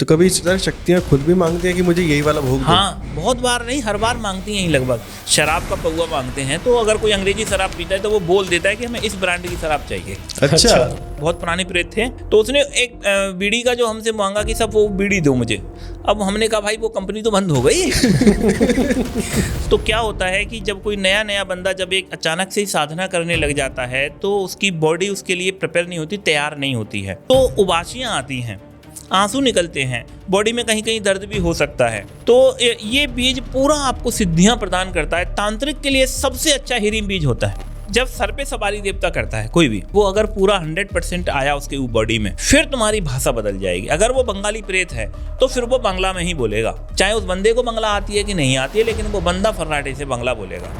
तो कभी इस तरह शक्तियाँ खुद भी मांगती हैं कि मुझे यही वाला भोग दो? हाँ, बहुत बार नहीं, हर बार मांगती हैं लगभग। शराब का पौवा मांगते हैं, तो अगर कोई अंग्रेजी शराब पीता है तो वो बोल देता है कि हमें इस ब्रांड की शराब चाहिए। अच्छा। बहुत पुराने प्रेत थे, तो उसने एक बीड़ी का जो हमसे मांगा कि सब वो बीड़ी दो मुझे। अब हमने कहा भाई वो कंपनी तो बंद हो गई। तो क्या होता है कि जब कोई नया बंदा जब एक अचानक से ही साधना करने लग जाता है तो उसकी बॉडी उसके लिए प्रिपेयर नहीं होती, तैयार नहीं होती है, तो उबासियाँ आती हैं, आंसू निकलते हैं, बॉडी में कहीं कहीं दर्द भी हो सकता है। तो ये बीज पूरा आपको सिद्धियां प्रदान करता है। तांत्रिक के लिए सबसे अच्छा हीरिंग बीज होता है। जब सर पे सवारी देवता करता है कोई भी, वो अगर पूरा 100% आया उसके बॉडी में, फिर तुम्हारी भाषा बदल जाएगी। अगर वो बंगाली प्रेत है तो फिर वो बांग्ला में ही बोलेगा, चाहे उस बंदे को बांग्ला आती है कि नहीं आती है, लेकिन वो बंदा फर्राटे से बांग्ला बोलेगा।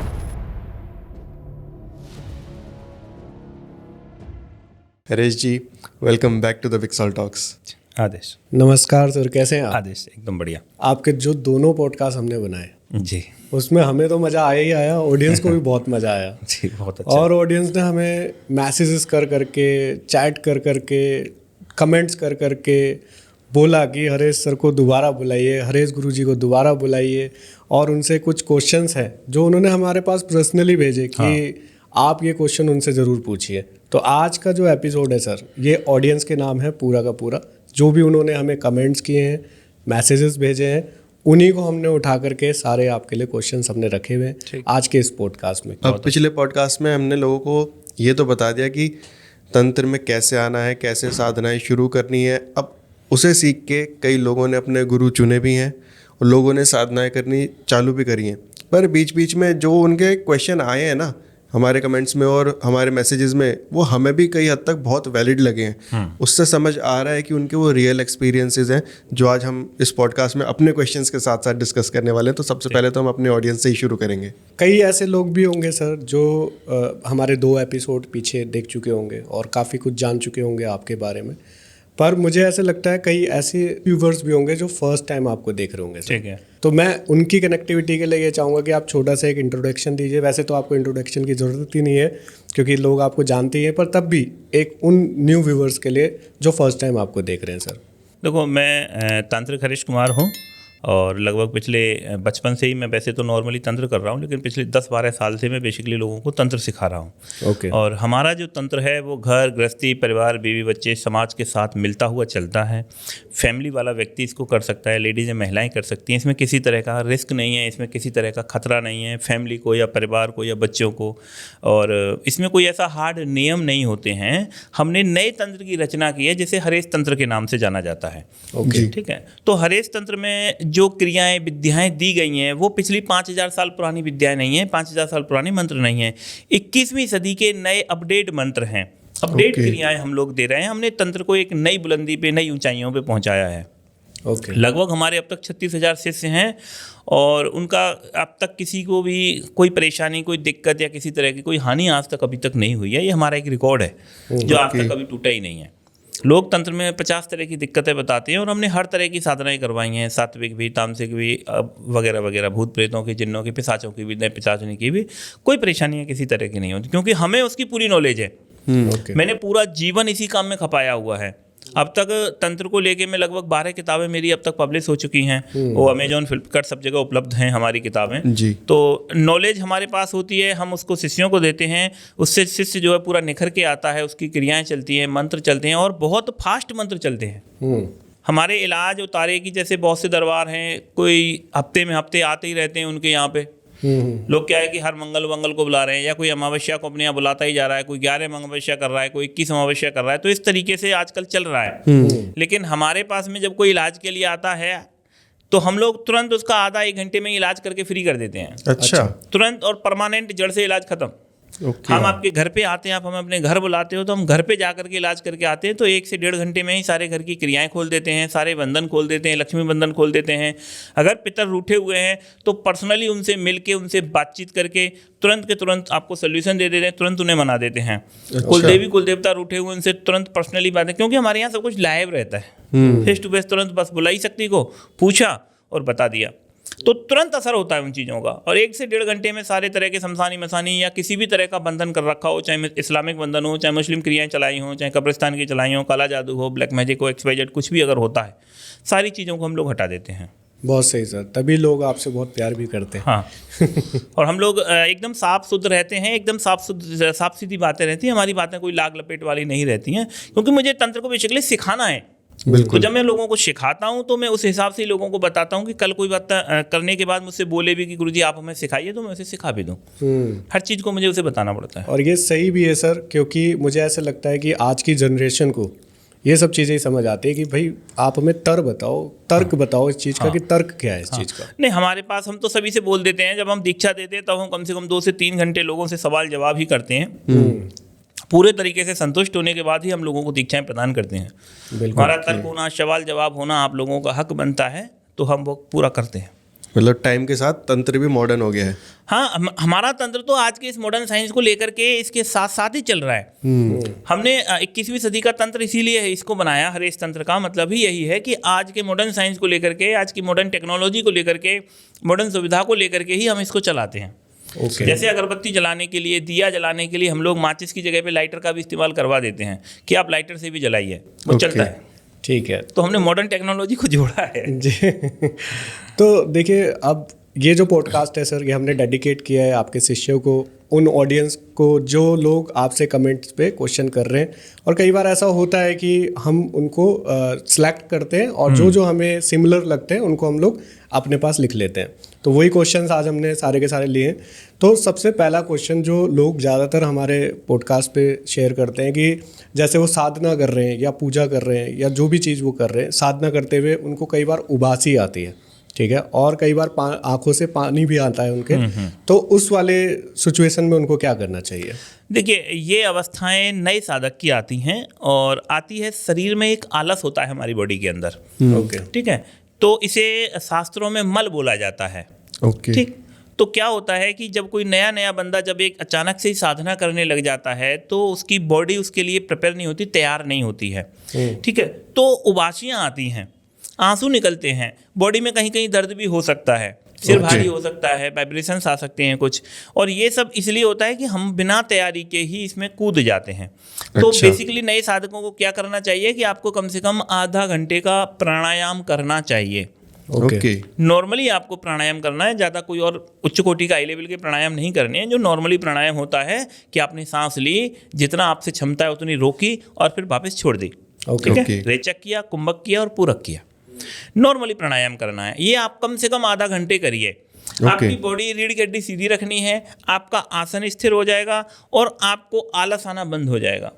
Haresh ji, welcome back to the Vixel talks. Adesh. नमस्कार सर, कैसे हैं आप? आदेश, एकदम बढ़िया। आपके जो दोनों पॉडकास्ट हमने बनाए जी, उसमें हमें तो मज़ा आया ही आया, ऑडियंस को भी बहुत मज़ा आया। जी, बहुत अच्छा। और ऑडियंस ने हमें मैसेजेस कर करके, चैट कर करके, कमेंट्स कर करके बोला कि हरेश सर को दोबारा बुलाइए, हरेश गुरुजी को दोबारा बुलाइए। और उनसे कुछ क्वेश्चंस हैं जो उन्होंने हमारे पास पर्सनली भेजे कि आप ये क्वेश्चन उनसे ज़रूर पूछिए। तो आज का जो एपिसोड है सर, ये ऑडियंस के नाम है पूरा का पूरा। जो भी उन्होंने हमें कमेंट्स किए हैं, मैसेजेस भेजे हैं, उन्हीं को हमने उठा करके सारे आपके लिए क्वेश्चंस हमने रखे हुए हैं आज के इस पॉडकास्ट में। अब पिछले पॉडकास्ट में हमने लोगों को ये तो बता दिया कि तंत्र में कैसे आना है, कैसे साधनाएं शुरू करनी है। अब उसे सीख के कई लोगों ने अपने गुरु चुने भी हैं और लोगों ने साधनाएं करनी चालू भी करी हैं। पर बीच बीच में जो उनके क्वेश्चन आए हैं ना हमारे कमेंट्स में और हमारे मैसेजेस में, वो हमें भी कई हद तक बहुत वैलिड लगे हैं। उससे समझ आ रहा है कि उनके वो रियल एक्सपीरियंसेस हैं जो आज हम इस पॉडकास्ट में अपने क्वेश्चंस के साथ साथ डिस्कस करने वाले हैं। तो सबसे पहले तो हम अपने ऑडियंस से ही शुरू करेंगे। कई ऐसे लोग भी होंगे सर जो हमारे 2 एपिसोड पीछे देख चुके होंगे और काफ़ी कुछ जान चुके होंगे आपके बारे में। पर मुझे ऐसे लगता है कई ऐसे व्यूवर्स भी होंगे जो फर्स्ट टाइम आपको देख रहे होंगे। ठीक है। तो मैं उनकी कनेक्टिविटी के लिए ये चाहूँगा कि आप छोटा सा एक इंट्रोडक्शन दीजिए। वैसे तो आपको इंट्रोडक्शन की ज़रूरत ही नहीं है क्योंकि लोग आपको जानते ही हैं, पर तब भी एक उन न्यू व्यूवर्स के लिए जो फर्स्ट टाइम आपको देख रहे हैं सर। देखो, मैं तांत्रिक हरीश कुमार हूँ और लगभग पिछले बचपन से ही, मैं वैसे तो नॉर्मली तंत्र कर रहा हूँ, लेकिन पिछले 10-12 साल से मैं बेसिकली लोगों को तंत्र सिखा रहा हूँ। ओके। और हमारा जो तंत्र है वो घर गृहस्थी, परिवार, बीवी बच्चे, समाज के साथ मिलता हुआ चलता है। फैमिली वाला व्यक्ति इसको कर सकता है, लेडीज़ या महिलाएं कर सकती हैं। इसमें किसी तरह का रिस्क नहीं है, इसमें किसी तरह का खतरा नहीं है फैमिली को या परिवार को या बच्चों को। और इसमें कोई ऐसा हार्ड नियम नहीं होते हैं। हमने नए तंत्र की रचना की है जिसे हरेश तंत्र के नाम से जाना जाता है। ओके। ठीक है। तो हरेश तंत्र में जो क्रियाएं, विद्याएं दी गई हैं वो पिछली 5000 साल पुरानी विद्याएं नहीं हैं, 5000 साल पुराने मंत्र नहीं हैं। 21वीं सदी के नए अपडेट मंत्र हैं, अपडेट क्रियाएं हम लोग दे रहे हैं। हमने तंत्र को एक नई बुलंदी पे, नई ऊंचाइयों पे पहुंचाया है। ओके। लगभग हमारे अब तक 36,000 शिष्य हैं और उनका अब तक किसी को भी कोई परेशानी, कोई दिक्कत या किसी तरह की कोई हानि आज तक अभी तक नहीं हुई है। ये हमारा एक रिकॉर्ड है जो आज तक कभी टूटा ही नहीं है। लोग तंत्र में 50 तरह की दिक्कतें बताते हैं और हमने हर तरह की साधनाएं करवाई हैं, सात्विक भी, तामसिक भी, वगैरह वगैरह, भूत प्रेतों की, जिन्नों की, पिशाचों की भी, पिशाचनी की भी। कोई परेशानी किसी तरह की नहीं होती क्योंकि हमें उसकी पूरी नॉलेज है। मैंने पूरा जीवन इसी काम में खपाया हुआ है। अब तक तंत्र को लेके मैं लगभग 12 किताबें मेरी अब तक पब्लिश हो चुकी हैं। वो अमेजॉन, फ्लिपकार्ट, सब जगह उपलब्ध हैं हमारी किताबें जी। तो नॉलेज हमारे पास होती है, हम उसको शिष्यों को देते हैं। उससे शिष्य जो है पूरा निखर के आता है, उसकी क्रियाएं चलती हैं, मंत्र चलते हैं और बहुत फास्ट मंत्र चलते हैं। हमारे इलाज उतारे की जैसे बहुत से दरबार हैं, कोई हफ्ते आते ही रहते हैं उनके यहाँ पे। लोग क्या है कि हर मंगल को बुला रहे हैं या कोई अमावस्या को अपने यहाँ बुलाता ही जा रहा है, कोई 11 अमावस्या कर रहा है, कोई 21 अमावस्या कर रहा है। तो इस तरीके से आजकल चल रहा है। लेकिन हमारे पास में जब कोई इलाज के लिए आता है तो हम लोग तुरंत उसका आधा 1 घंटे में इलाज करके फ्री कर देते हैं। अच्छा। तुरंत, और परमानेंट जड़ से इलाज खत्म। हम आपके घर पे आते हैं, आप हमें अपने घर बुलाते हो तो हम घर पे जा करके इलाज करके आते हैं। तो 1 से 1.5 घंटे में ही सारे घर की क्रियाएं खोल देते हैं, सारे बंधन खोल देते हैं, लक्ष्मी बंधन खोल देते हैं। अगर पितर रूठे हुए हैं तो पर्सनली उनसे मिल के, उनसे बातचीत करके तुरंत के तुरंत आपको सोल्यूशन दे देते हैं, तुरंत उन्हें मना देते हैं। कुलदेवी कुलदेवता रूठे हुए, उनसे तुरंत पर्सनली बातें, क्योंकि हमारे यहाँ सब कुछ लाइव रहता है, फेस टू फेस। तुरंत बस बुलाई शक्ति को, पूछा और बता दिया, तो तुरंत असर होता है उन चीज़ों का। और 1 से 1.5 घंटे में सारे तरह के शमशानी मसानी या किसी भी तरह का बंधन कर रखा हो, चाहे इस्लामिक बंधन हो, चाहे मुस्लिम क्रियाएं चलाई हों, चाहे कब्रिस्तान की चलाई हों, काला जादू हो, ब्लैक मैजिक हो, XYZ कुछ भी अगर होता है सारी चीज़ों को हम लोग हटा देते हैं। बहुत सही सर, तभी लोग आपसे बहुत प्यार भी करते हैं। हाँ और हम लोग एकदम साफ शुद्ध रहते हैं, एकदम साफ सीधी बातें रहती हैं, हमारी बातें कोई लाग लपेट वाली नहीं रहती हैं, क्योंकि मुझे तंत्र को बेसिकली सिखाना है। तो जब मैं लोगों को सिखाता हूँ तो मैं उस हिसाब से लोगों को बताता हूँ कि कल कोई बात करने के बाद मुझसे बोले भी कि गुरुजी आप हमें सिखाइए, तो मैं उसे सिखा भी दूँ। हर चीज़ को मुझे उसे बताना पड़ता है। और ये सही भी है सर, क्योंकि मुझे ऐसा लगता है कि आज की जनरेशन को ये सब चीज़ें ही समझ आती है कि भाई आप हमें तर्क बताओ इस चीज़ का, कि तर्क क्या है इस चीज़ का। नहीं, हमारे पास हम तो सभी से बोल देते हैं, जब हम दीक्षा देते हैं तब हम कम से कम 2 से 3 घंटे लोगों से सवाल जवाब ही करते हैं। पूरे तरीके से संतुष्ट होने के बाद ही हम लोगों को दीक्षाएं प्रदान करते हैं। हमारा तर्क होना, सवाल जवाब होना आप लोगों का हक बनता है, तो हम वो पूरा करते हैं। मतलब टाइम के साथ तंत्र भी मॉडर्न हो गया है। हाँ, हमारा तंत्र तो आज के इस मॉडर्न साइंस को लेकर के इसके साथ साथ ही चल रहा है। हमने 21वीं सदी का तंत्र इसीलिए इसको बनाया, हरेश तंत्र का मतलब ही यही है कि आज के मॉडर्न साइंस को लेकर के, आज की मॉडर्न टेक्नोलॉजी को लेकर के, मॉडर्न सुविधा को लेकर के ही हम इसको चलाते हैं। जैसे अगरबत्ती जलाने के लिए, दिया जलाने के लिए हम लोग माचिस की जगह पे लाइटर का भी इस्तेमाल करवा देते हैं कि आप लाइटर से भी जलाइए, वो चलता है। ठीक है, तो हमने मॉडर्न टेक्नोलॉजी को जोड़ा है जी। तो देखिए, अब ये जो पॉडकास्ट है सर, ये हमने डेडिकेट किया है आपके शिष्यों को, उन ऑडियंस को जो लोग आपसे कमेंट्स पे क्वेश्चन कर रहे हैं। और कई बार ऐसा होता है कि हम उनको सिलेक्ट करते हैं और जो हमें सिमिलर लगते हैं उनको हम लोग अपने पास लिख लेते हैं। तो वही क्वेश्चंस आज हमने सारे के सारे लिए हैं। तो सबसे पहला क्वेश्चन जो लोग ज़्यादातर हमारे पॉडकास्ट पे शेयर करते हैं कि जैसे वो साधना कर रहे हैं या पूजा कर रहे हैं या जो भी चीज़ वो कर रहे हैं, साधना करते हुए उनको कई बार उबासी आती है, ठीक है, और कई बार आंखों से पानी भी आता है उनके। तो उस वाले सिचुएशन में उनको क्या करना चाहिए? देखिए, ये अवस्थाएं नए साधक की आती हैं और आती है, शरीर में एक आलस होता है हमारी बॉडी के अंदर। ओके, ठीक है, तो इसे शास्त्रों में मल बोला जाता है। ओके, ठीक, तो क्या होता है कि जब कोई नया बंदा जब एक अचानक से ही साधना करने लग जाता है तो उसकी बॉडी उसके लिए प्रिपेयर नहीं होती, तैयार नहीं होती है। ठीक है, तो उबासियाँ आती हैं, आंसू निकलते हैं, बॉडी में कहीं कहीं दर्द भी हो सकता है, सिर भारी हो सकता है, वाइब्रेशंस आ सकते हैं कुछ, और ये सब इसलिए होता है कि हम बिना तैयारी के ही इसमें कूद जाते हैं। तो बेसिकली नए साधकों को क्या करना चाहिए कि आपको कम से कम आधा घंटे का प्राणायाम करना चाहिए। ओके, नॉर्मली आपको प्राणायाम करना है, ज़्यादा कोई और उच्च कोटि का हाई लेवल के प्राणायाम नहीं करने हैं। जो नॉर्मली प्राणायाम होता है कि आपने सांस ली, जितना आपसे क्षमता है उतनी रोकी और फिर वापस छोड़ दी। ठीक है, रेचक किया, कुंभक किया और पूरक किया, नॉर्मली प्राणायाम करना है। ये आप कम से कम आधा घंटे करिए। आपकी बॉडी रीढ़ की हड्डी सीधी रखनी है, आपका आसन स्थिर हो जाएगा और आपको आलस आना बंद हो जाएगा।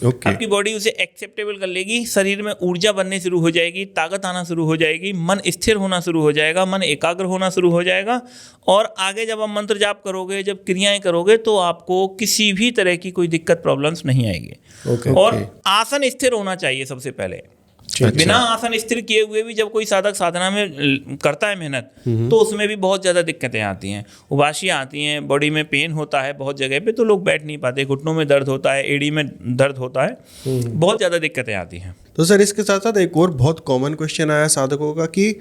आपकी बॉडी उसे एक्सेप्टेबल कर लेगी, शरीर में ऊर्जा बनने शुरू हो जाएगी, ताकत आना शुरू हो जाएगी, मन स्थिर होना शुरू हो जाएगा, मन एकाग्र होना शुरू हो जाएगा। और आगे जब आप मंत्र जाप करोगे, जब क्रियाएं करोगे, तो आपको किसी भी तरह की कोई दिक्कत, प्रॉब्लम्स नहीं आएगी। और आसन स्थिर होना चाहिए सबसे पहले। बिना आसन स्थिर किए हुए भी जब कोई साधक साधना में करता है मेहनत, तो उसमें भी बहुत ज़्यादा दिक्कतें आती हैं, उबासियाँ आती हैं, बॉडी में पेन होता है बहुत जगह पे, तो लोग बैठ नहीं पाते, घुटनों में दर्द होता है, एड़ी में दर्द होता है, बहुत ज़्यादा दिक्कतें आती हैं। तो सर इसके साथ साथ एक और बहुत कॉमन क्वेश्चन आया साधकों का कि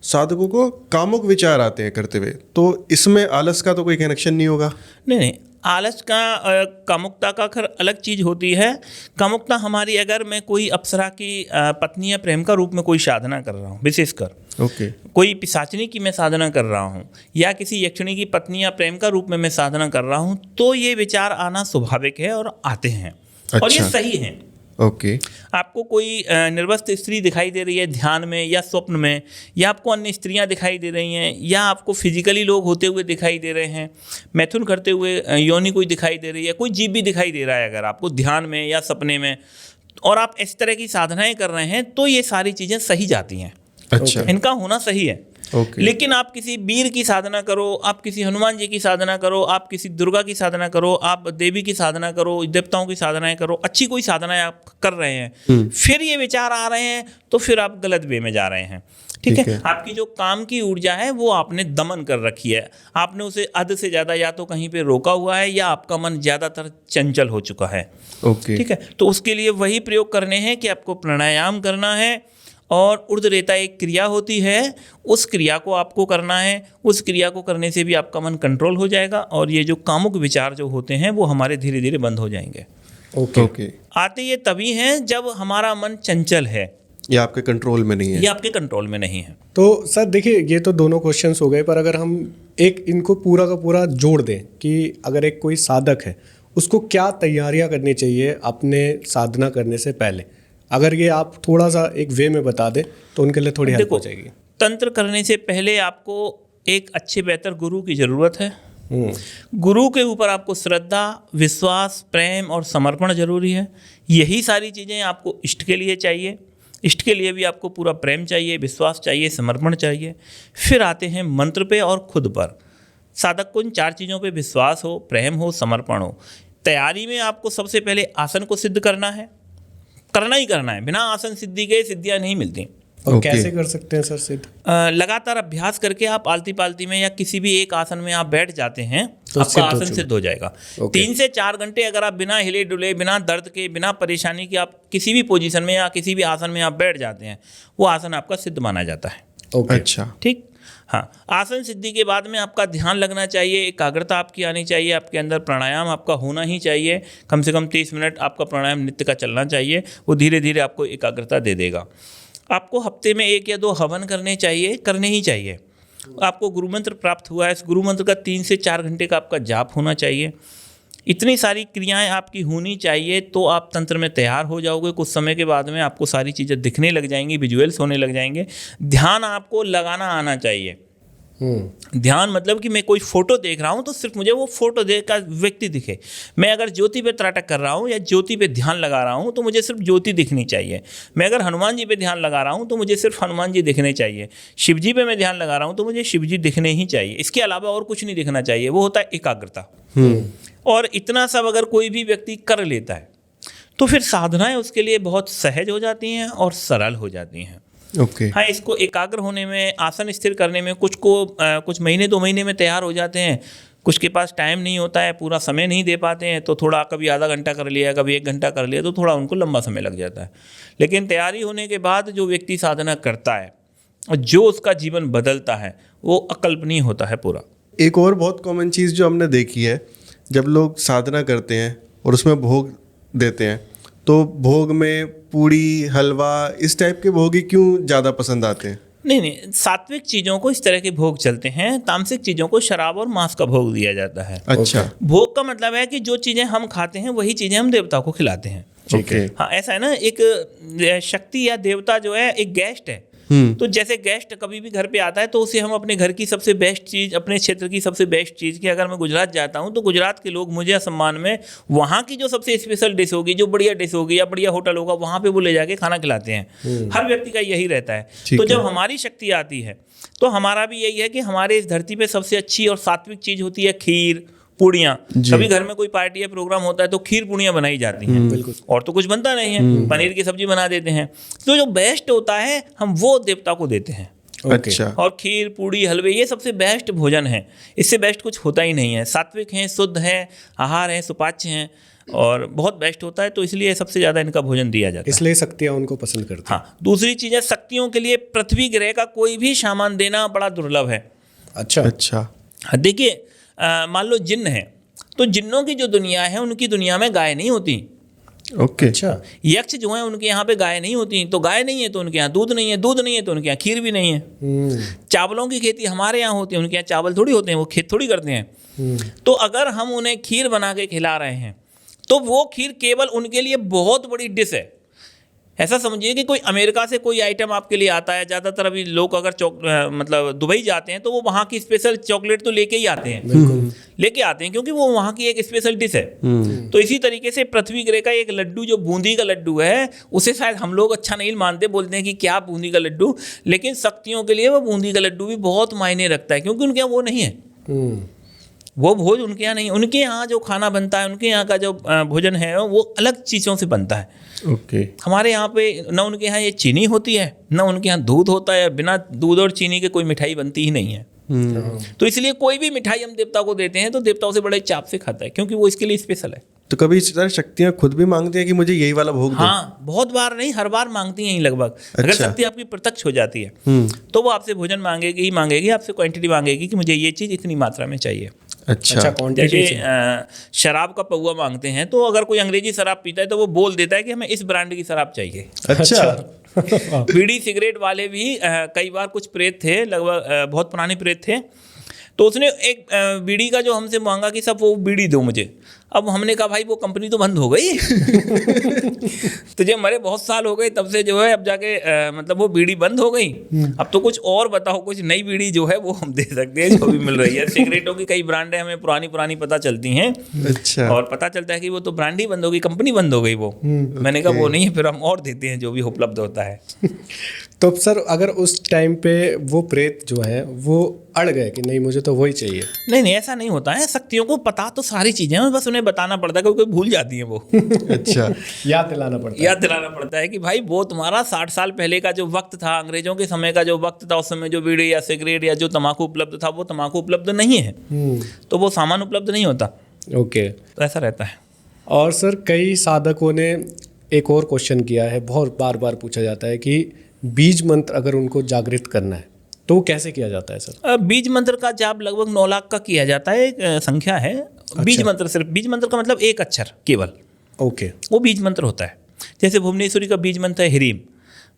साधकों को कामुक विचार आते हैं करते हुए, तो इसमें आलस का तो कोई कनेक्शन नहीं होगा? नहीं, आलस का कामुकता का खैर अलग चीज़ होती है। कामुकता हमारी, अगर मैं कोई अप्सरा की पत्नी या प्रेम का रूप में कोई साधना कर रहा हूँ, विशेषकर कोई पिशाचिनी की मैं साधना कर रहा हूँ, या किसी यक्षिणी की पत्नी या प्रेम का रूप में मैं साधना कर रहा हूँ, तो ये विचार आना स्वाभाविक है और आते हैं। और ये सही है। आपको कोई निर्वस्त्र स्त्री दिखाई दे रही है ध्यान में या स्वप्न में, या आपको अन्य स्त्रियां दिखाई दे रही हैं, या आपको फिजिकली लोग होते हुए दिखाई दे रहे हैं, मैथुन करते हुए योनि कोई दिखाई दे रही है, कोई जीव भी दिखाई दे रहा है अगर आपको ध्यान में या सपने में, और आप इस तरह की साधनाएं कर रहे हैं, तो ये सारी चीज़ें सही जाती हैं। इनका होना सही है। लेकिन आप किसी वीर की साधना करो, आप किसी हनुमान जी की साधना करो, आप किसी दुर्गा की साधना करो, आप देवी की साधना करो, देवताओं की साधनाएं करो, अच्छी कोई साधनाएं आप कर रहे हैं, फिर ये विचार आ रहे हैं, तो फिर आप गलत वे में जा रहे हैं। ठीक है, आपकी जो काम की ऊर्जा है वो आपने दमन कर रखी है, आपने उसे हद से ज़्यादा या तो कहीं पे रोका हुआ है, या आपका मन ज़्यादातर चंचल हो चुका है। ठीक है, तो उसके लिए वही प्रयोग करने हैं कि आपको प्राणायाम करना है, और ऊर्ध्वरेता एक क्रिया होती है, उस क्रिया को आपको करना है। उस क्रिया को करने से भी आपका मन कंट्रोल हो जाएगा, और ये जो कामुक विचार जो होते हैं वो हमारे धीरे धीरे बंद हो जाएंगे। आते ये तभी हैं जब हमारा मन चंचल है, ये आपके कंट्रोल में नहीं है। ये आपके कंट्रोल में नहीं है। तो सर देखिए, ये तो दोनों क्वेश्चंस हो गए, पर अगर हम एक इनको पूरा का पूरा जोड़ दें कि अगर एक कोई साधक है उसको क्या तैयारियां करनी चाहिए अपने साधना करने से पहले, अगर ये आप थोड़ा सा एक वे में बता दें तो उनके लिए थोड़ी हेल्प हो जाएगी। तंत्र करने से पहले आपको एक अच्छे बेहतर गुरु की ज़रूरत है। गुरु के ऊपर आपको श्रद्धा, विश्वास, प्रेम और समर्पण जरूरी है। यही सारी चीज़ें आपको इष्ट के लिए चाहिए। इष्ट के लिए भी आपको पूरा प्रेम चाहिए, विश्वास चाहिए, समर्पण चाहिए। फिर आते हैं मंत्र पे और खुद पर। साधक को इन 4 चीज़ों पे विश्वास हो, प्रेम हो, समर्पण हो। तैयारी में आपको सबसे पहले आसन को सिद्ध करना है, करना ही करना है। बिना आसन सिद्धि के सिद्धियाँ नहीं मिलती। और कैसे कर सकते हैं सर सिद्ध? लगातार अभ्यास करके आप आलती पालती में या किसी भी एक आसन में आप बैठ जाते हैं तो आपका आसन सिद्ध हो जाएगा। 3 से 4 घंटे अगर आप बिना हिले डुले, बिना दर्द के, बिना परेशानी के आप किसी भी पोजीशन में या किसी भी आसन में आप बैठ जाते हैं, वो आसन आपका सिद्ध माना जाता है। अच्छा, ठीक। हाँ, आसन सिद्धि के बाद में आपका ध्यान लगना चाहिए, एकाग्रता आपकी आनी चाहिए, आपके अंदर प्राणायाम आपका होना ही चाहिए। कम से कम 30 मिनट आपका प्राणायाम नित्य का चलना चाहिए। वो धीरे धीरे आपको एकाग्रता दे देगा। आपको हफ्ते में 1 या 2 हवन करने ही चाहिए। आपको गुरु मंत्र प्राप्त हुआ है, इस गुरु मंत्र का 3 से 4 घंटे का आपका जाप होना चाहिए। इतनी सारी क्रियाएं आपकी होनी चाहिए तो आप तंत्र में तैयार हो जाओगे। कुछ समय के बाद में आपको सारी चीज़ें दिखने लग जाएंगी, विजुअल्स होने लग जाएंगे। ध्यान आपको लगाना आना चाहिए। ध्यान मतलब कि मैं कोई फोटो देख रहा हूं तो सिर्फ मुझे वो फोटो देख कर व्यक्ति दिखे। मैं अगर ज्योति पे त्राटक कर रहा हूं या ज्योति पे ध्यान लगा रहा हूं तो मुझे सिर्फ ज्योति दिखनी चाहिए। मैं अगर हनुमान जी पे ध्यान लगा रहा हूं तो मुझे सिर्फ हनुमान जी दिखने चाहिए। शिव जी पे मैं ध्यान लगा रहा हूं तो मुझे शिव जी दिखने ही चाहिए। इसके अलावा और कुछ नहीं दिखना चाहिए। वो होता है एकाग्रता। और इतना सब अगर कोई भी व्यक्ति कर लेता है तो फिर साधनाएं उसके लिए बहुत सहज हो जाती हैं और सरल हो जाती हैं। हाँ, इसको एकाग्र होने में, आसन स्थिर करने में कुछ महीने 2 महीने में तैयार हो जाते हैं। कुछ के पास टाइम नहीं होता है, पूरा समय नहीं दे पाते हैं, तो थोड़ा कभी आधा घंटा कर लिया, कभी 1 घंटा कर लिया, तो थोड़ा उनको लंबा समय लग जाता है। लेकिन तैयारी होने के बाद जो व्यक्ति साधना करता है और जो उसका जीवन बदलता है वो अकल्पनीय होता है पूरा। एक और बहुत कॉमन चीज़ जो हमने देखी है, जब लोग साधना करते हैं और उसमें भोग देते हैं तो भोग में पूड़ी, हलवा, इस टाइप के भोग ही क्यों ज़्यादा पसंद आते हैं? नहीं, सात्विक चीज़ों को इस तरह के भोग चलते हैं। तामसिक चीज़ों को शराब और मांस का भोग दिया जाता है। अच्छा। भोग का मतलब है कि जो चीज़ें हम खाते हैं वही चीज़ें हम देवता को खिलाते हैं। ठीक है। हाँ, ऐसा है ना, एक शक्ति या देवता जो है एक गेस्ट है। तो जैसे गेस्ट कभी भी घर पे आता है तो उसे हम अपने घर की सबसे बेस्ट चीज़, अपने क्षेत्र की सबसे बेस्ट चीज़ की, अगर मैं गुजरात जाता हूँ तो गुजरात के लोग मुझे सम्मान में वहाँ की जो सबसे स्पेशल डिश होगी, जो बढ़िया डिश होगी या बढ़िया होटल होगा, वहाँ पे वो ले जाके खाना खिलाते हैं। हर व्यक्ति का यही रहता है। तो जब हमारी शक्ति आती है तो हमारा भी यही है कि हमारे इस धरती पर सबसे अच्छी और सात्विक चीज़ होती है खीर, पूड़ियाँ। कभी घर में कोई पार्टी या प्रोग्राम होता है तो खीर पूड़ियाँ बनाई जाती हैं, और तो कुछ बनता नहीं है, पनीर की सब्जी बना देते हैं। तो जो बेस्ट होता है हम वो देवता को देते हैं। अच्छा। और खीर, पूड़ी, हलवे ये सबसे बेस्ट भोजन है। इससे बेस्ट कुछ होता ही नहीं है। सात्विक हैं, शुद्ध है, आहार है, सुपाच्य हैं और बहुत बेस्ट होता है। तो इसलिए सबसे ज़्यादा इनका भोजन दिया जाता है, इसलिए शक्तियाँ उनको पसंद करती हैं। हाँ, दूसरी चीज़ है, शक्तियों के लिए पृथ्वी ग्रह का कोई भी सामान देना बड़ा दुर्लभ है। अच्छा। देखिए, मान लो जिन्न है तो जिन्नों की जो दुनिया है उनकी दुनिया में गाय नहीं होती। ओके। अच्छा। यक्ष जो है उनके यहाँ पे गाय नहीं होती, तो गाय नहीं है तो उनके यहाँ दूध नहीं है, दूध नहीं है तो उनके यहाँ खीर भी नहीं है। चावलों की खेती हमारे यहाँ होती है, उनके यहाँ चावल थोड़ी होते हैं, वो खेत थोड़ी करते हैं। तो अगर हम उन्हें खीर बना के खिला रहे हैं तो वो खीर केवल उनके लिए बहुत बड़ी डिश है। ऐसा समझिए कि कोई अमेरिका से कोई आइटम आपके लिए आता है। ज़्यादातर अभी लोग अगर मतलब दुबई जाते हैं तो वो वहाँ की स्पेशल चॉकलेट तो लेके ही आते हैं, लेके आते हैं क्योंकि वो वहाँ की एक स्पेशल डिश है। तो इसी तरीके से पृथ्वी ग्रह का एक लड्डू जो बूंदी का लड्डू है, उसे शायद हम लोग अच्छा नहीं मानते, बोलते हैं कि क्या बूंदी का लड्डू, लेकिन शक्तियों के लिए वो बूंदी का लड्डू भी बहुत मायने रखता है क्योंकि उनके यहाँ वो नहीं है। वो भोज उनके यहाँ नहीं, उनके यहाँ जो खाना बनता है, उनके यहाँ का जो भोजन है वो अलग चीज़ों से बनता है। ओके। हमारे यहाँ पे न उनके यहाँ ये चीनी होती है, न उनके यहाँ दूध होता है। बिना दूध और चीनी के कोई मिठाई बनती ही नहीं है। तो इसलिए कोई भी मिठाई हम देवता को देते हैं तो देवता उसे बड़े चाप से खाता है क्योंकि वो इसके लिए स्पेशल है। तो कभी इस तरह शक्तियाँ खुद भी मांगती हैं कि मुझे यही वाला भोग दो? हाँ, बहुत बार नहीं, हर बार मांगती हैं लगभग। अगर शक्ति आपकी प्रत्यक्ष हो जाती है तो वो आपसे भोजन मांगेगी ही मांगेगी, आपसे क्वांटिटी मांगेगी कि मुझे ये चीज़ इतनी मात्रा में चाहिए। अच्छा क्वांटिटी जैसे शराब का पौवा मांगते हैं, तो अगर कोई अंग्रेजी शराब पीता है तो वो बोल देता है कि हमें इस ब्रांड की शराब चाहिए। अच्छा बीड़ी सिगरेट वाले भी कई बार कुछ प्रेत थे, लगभग बहुत पुराने प्रेत थे, तो उसने एक बीड़ी का जो हमसे मांगा कि सब वो बीड़ी दो मुझे। अब हमने कहा भाई वो कंपनी तो बंद हो गई तुझे मरे बहुत साल हो गए तब से जो है, अब जाके मतलब वो बीड़ी बंद हो गई, अब तो कुछ और बताओ, कुछ नई बीड़ी जो है वो हम दे सकते हैं जो भी मिल रही है। सिगरेटों की कई ब्रांडें हमें पुरानी पुरानी पता चलती हैं। अच्छा। और पता चलता है कि वो तो ब्रांड ही बंद हो गई, कंपनी बंद हो गई वो। मैंने कहा वो नहीं है, फिर हम और देते हैं जो भी उपलब्ध होता है। तो सर अगर उस टाइम पे वो प्रेत जो है वो अड़ गए कि नहीं मुझे तो वही चाहिए? नहीं नहीं, ऐसा नहीं होता है। शक्तियों को पता तो सारी चीजें हैं, बस उन्हें बताना पड़ता है, क्योंकि भूल जाती हैं वो। अच्छा। याद दिलाना पड़ता है। याद दिलाना पड़ता है कि भाई वो तुम्हारा 60 साल पहले का जो वक्त था, अंग्रेजों के समय का जो वक्त था, उस समय जो बीड़ी या सिगरेट या जो तम्बाकू उपलब्ध था वो तम्बाकू उपलब्ध नहीं है, तो वो सामान उपलब्ध नहीं होता। ओके, तो ऐसा रहता है। और सर कई साधकों ने एक और क्वेश्चन किया है, बहुत बार बार पूछा जाता है कि बीज मंत्र अगर उनको जागृत करना है तो वो कैसे किया जाता है सर? बीज मंत्र का जाप लगभग 9 लाख का किया जाता है, एक संख्या है। बीज मंत्र, सिर्फ बीज मंत्र का मतलब एक अक्षर केवल, ओके, वो बीज मंत्र होता है। जैसे भुवनेश्वरी का बीज मंत्र है ह्रीम,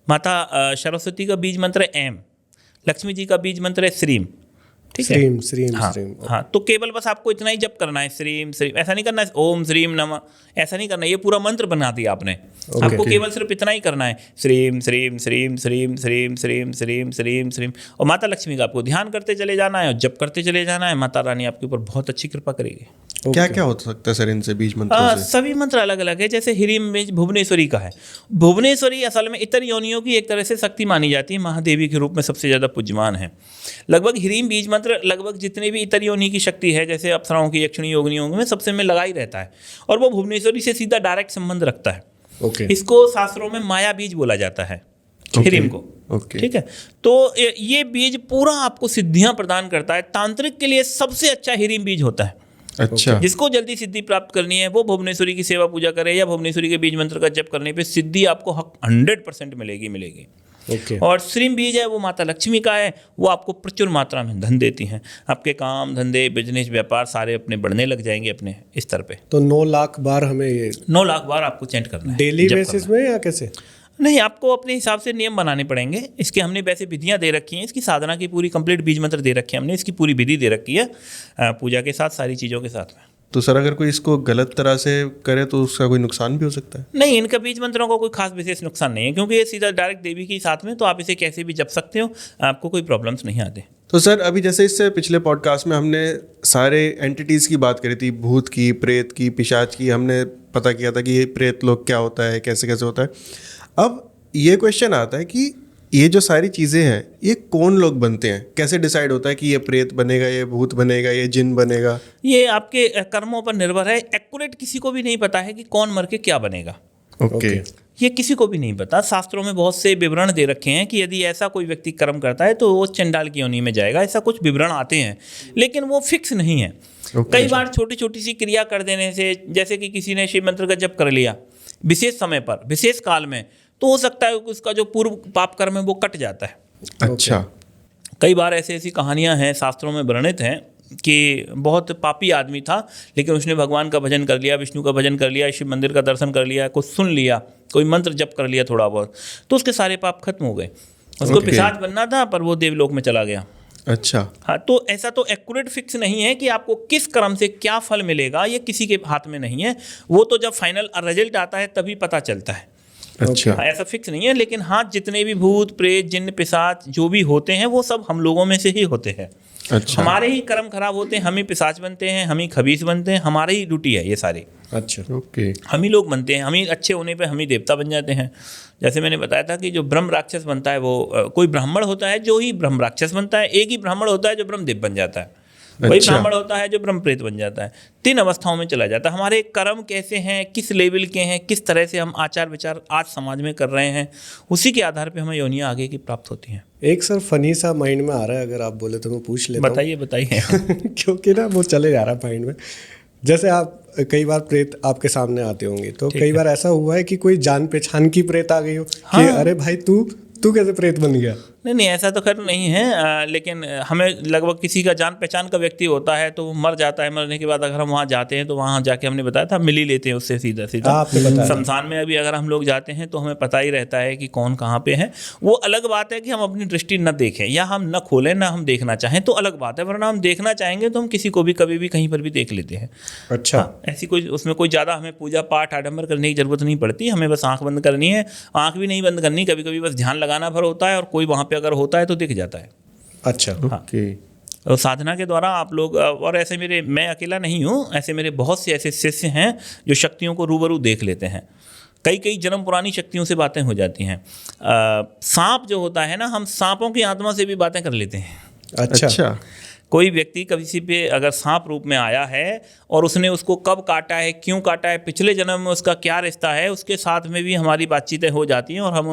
माता सरस्वती का बीज मंत्र है ऐम, लक्ष्मी जी का बीज मंत्र है श्रीम। ठीक है, श्रीम श्रीम हाँ, श्रीम। हाँ, तो केवल बस आपको इतना ही जप करना है, श्रीम श्रीम, ऐसा नहीं करना है ओम श्रीम नमः, ऐसा नहीं करना है, ये पूरा मंत्र बना दिया आपने। आपको केवल सिर्फ इतना ही करना है, श्रीम श्रीम श्रीम श्रीम श्रीम श्रीम श्रीम श्रीम श्रीम। और माता लक्ष्मी का आपको ध्यान करते चले जाना है और जप करते चले जाना है। माता रानी आपके ऊपर बहुत अच्छी कृपा करेगी। क्या क्या हो सकता है सर इनसे, बीज मंत्रों से? सभी मंत्र अलग अलग है। जैसे ह्रीम बीज भुवनेश्वरी का है। भुवनेश्वरी असल में इतर योनियों की एक तरह से शक्ति मानी जाती है, महादेवी के रूप में सबसे ज़्यादा पूज्यमान है। लगभग ह्रीम बीज मंत्र लगभग जितने भी इतर योनि की शक्ति है, जैसे अप्सराओं की, यक्षिणी, योगिनियों में सबसे में लगा ही रहता है, और वो भुवनेश्वरी से सीधा डायरेक्ट संबंध रखता है। ओके, इसको शास्त्रों में माया बीज बोला जाता है, ह्रीम को। ओके। ठीक है, तो ये बीज पूरा आपको सिद्धियां प्रदान करता है। तांत्रिक के लिए सबसे अच्छा ह्रीम बीज होता है। अच्छा। जिसको जल्दी सिद्धि प्राप्त करनी है वो भुवनेश्वरी की सेवा पूजा करे या भुवनेश्वरी के बीज मंत्र का जप करने पे सिद्धि आपको 100% मिलेगी। ओके, और श्रीम बीज है वो माता लक्ष्मी का है, वो आपको प्रचुर मात्रा में धन देती हैं। आपके काम धंधे बिजनेस व्यापार सारे अपने बढ़ने लग जाएंगे अपने स्तर पे। तो 9 लाख बार हमें ये 9 लाख बार आपको चैंट करना है डेली जप बेसिस करना है। में या कैसे? नहीं, आपको अपने हिसाब से नियम बनाने पड़ेंगे। इसके हमने वैसे विधियां दे रखी हैं, इसकी साधना की पूरी कंप्लीट बीज मंत्र दे रखे हैं हमने, इसकी पूरी विधि दे रखी है पूजा के साथ, सारी चीज़ों के साथ में। तो सर अगर कोई इसको गलत तरह से करे तो उसका कोई नुकसान भी हो सकता है? नहीं, इनका बीज मंत्रों का कोई खास विशेष नुकसान नहीं है, क्योंकि ये सीधा डायरेक्ट देवी के साथ में, तो आप इसे कैसे भी जप सकते हो, आपको कोई प्रॉब्लम्स नहीं आते। तो सर अभी जैसे इससे पिछले पॉडकास्ट में हमने सारे एंटिटीज़ की बात करी थी, भूत की, प्रेत की, पिशाच की, हमने पता किया था कि ये प्रेत लोग क्या होता है, कैसे कैसे होता है। अब ये क्वेश्चन आता है कि ये जो सारी चीज़ें हैं ये कौन लोग बनते हैं, कैसे डिसाइड होता है कि ये प्रेत बनेगा, ये भूत बनेगा, ये जिन बनेगा? ये आपके कर्मों पर निर्भर है। एक्यूरेट किसी को भी नहीं पता है कि कौन मर के क्या बनेगा। ओके। ये किसी को भी नहीं पता। शास्त्रों में बहुत से विवरण दे रखे हैं कि यदि ऐसा कोई व्यक्ति कर्म करता है तो वो चंडाल की योनि में जाएगा, ऐसा कुछ विवरण आते हैं, लेकिन वो फिक्स नहीं है। कई बार छोटी छोटी सी क्रिया कर देने से, जैसे कि किसी ने शिव मंत्र का जप कर लिया विशेष समय पर, विशेष काल में, तो हो सकता है कि उसका जो पूर्व पाप कर्म है वो कट जाता है। अच्छा। कई बार ऐसी कहानियां हैं, शास्त्रों में वर्णित हैं कि बहुत पापी आदमी था, लेकिन उसने भगवान का भजन कर लिया, विष्णु का भजन कर लिया, शिव मंदिर का दर्शन कर लिया, कुछ सुन लिया, कोई मंत्र जप कर लिया थोड़ा बहुत, तो उसके सारे पाप खत्म हो गए। उसको पिशाच बनना था पर वो देवलोक में चला गया। अच्छा। हाँ, तो ऐसा तो एक्यूरेट फिक्स नहीं है कि आपको किस कर्म से क्या फल मिलेगा, ये किसी के हाथ में नहीं है। वो तो जब फाइनल रिजल्ट आता है तभी पता चलता है। अच्छा। ऐसा फिक्स नहीं है, लेकिन हाँ, जितने भी भूत प्रेत जिन्न पिशाच जो भी होते हैं वो सब हम लोगों में से ही होते हैं। अच्छा। हमारे ही कर्म खराब होते हैं, हम ही पिशाच बनते हैं, हम ही खबीस बनते हैं, हमारी ही ड्यूटी है ये सारी। अच्छा, ओके। हम ही लोग बनते हैं, हम ही अच्छे होने पे हम ही देवता बन जाते हैं। जैसे मैंने बताया था कि जो ब्रह्म राक्षस बनता है वो कोई ब्राह्मण होता है जो ही ब्रह्म राक्षस बनता है, एक ही ब्राह्मण होता है जो ब्रह्मदेव बन जाता है, वही अच्छा। ब्राह्मण होता है जो ब्रह्मप्रेत बन जाता है। 3 अवस्थाओं में चला जाता है। हमारे कर्म कैसे हैं, किस लेवल के हैं, किस तरह से हम आचार विचार आज समाज में कर रहे हैं, उसी के आधार पे हमें योनियां आगे की प्राप्त होती हैं। एक सर फनी सा माइंड में आ रहा है, अगर आप बोले तो मैं पूछ लेता हूँ। बताइए। क्योंकि ना वो चले जा रहा है माइंड में। जैसे आप कई बार प्रेत आपके सामने आते होंगे, तो कई बार ऐसा हुआ है कि कोई जान पहचान की प्रेत आ गई हो कि अरे भाई तू कैसे प्रेत बन गया? नहीं ऐसा तो खैर नहीं है, लेकिन हमें लगभग किसी का जान पहचान का व्यक्ति होता है तो वो मर जाता है, मरने के बाद अगर हम वहाँ जाते हैं तो वहाँ जाके हमने बताया था मिल ही लेते हैं उससे सीधा सीधा। आपने बताया। शमशान में अभी अगर हम लोग जाते हैं तो हमें पता ही रहता है कि कौन कहाँ पे है। वो अलग बात है कि हम अपनी दृष्टि न देखें या हम न खोलें ना हम देखना चाहें तो अलग बात है, वरना हम देखना चाहेंगे तो हम किसी को भी कभी भी कहीं पर भी देख लेते हैं। अच्छा। हाँ, ऐसी कोई उसमें कोई ज़्यादा हमें पूजा पाठ आडंबर करने की जरूरत नहीं पड़ती, हमें बस आंख बंद करनी है, आंख भी नहीं बंद करनी, कभी कभी बस ध्यान लगाना भर होता है और कोई वहाँ पे अगर होता है तो दिख जाता है। अच्छा। ओके। और साधना के द्वारा आप लोग, और ऐसे मैं अकेला नहीं हूँ, ऐसे मेरे बहुत से ऐसे शिष्य हैं जो शक्तियों को रूबरू देख लेते हैं, कई कई जन्म पुरानी शक्तियों से बातें हो जाती हैं। सांप जो होता है ना, हम सांपों की आत्मा से भी बातें कर लेते हैं। अच्छा। कोई व्यक्ति किसी पे अगर सांप रूप में आया है और उसने उसको कब काटा है, क्यों काटा है, पिछले जन्म में उसका क्या रिश्ता है, उसके साथ में भी हमारी बातचीतें हो जाती हैं और हम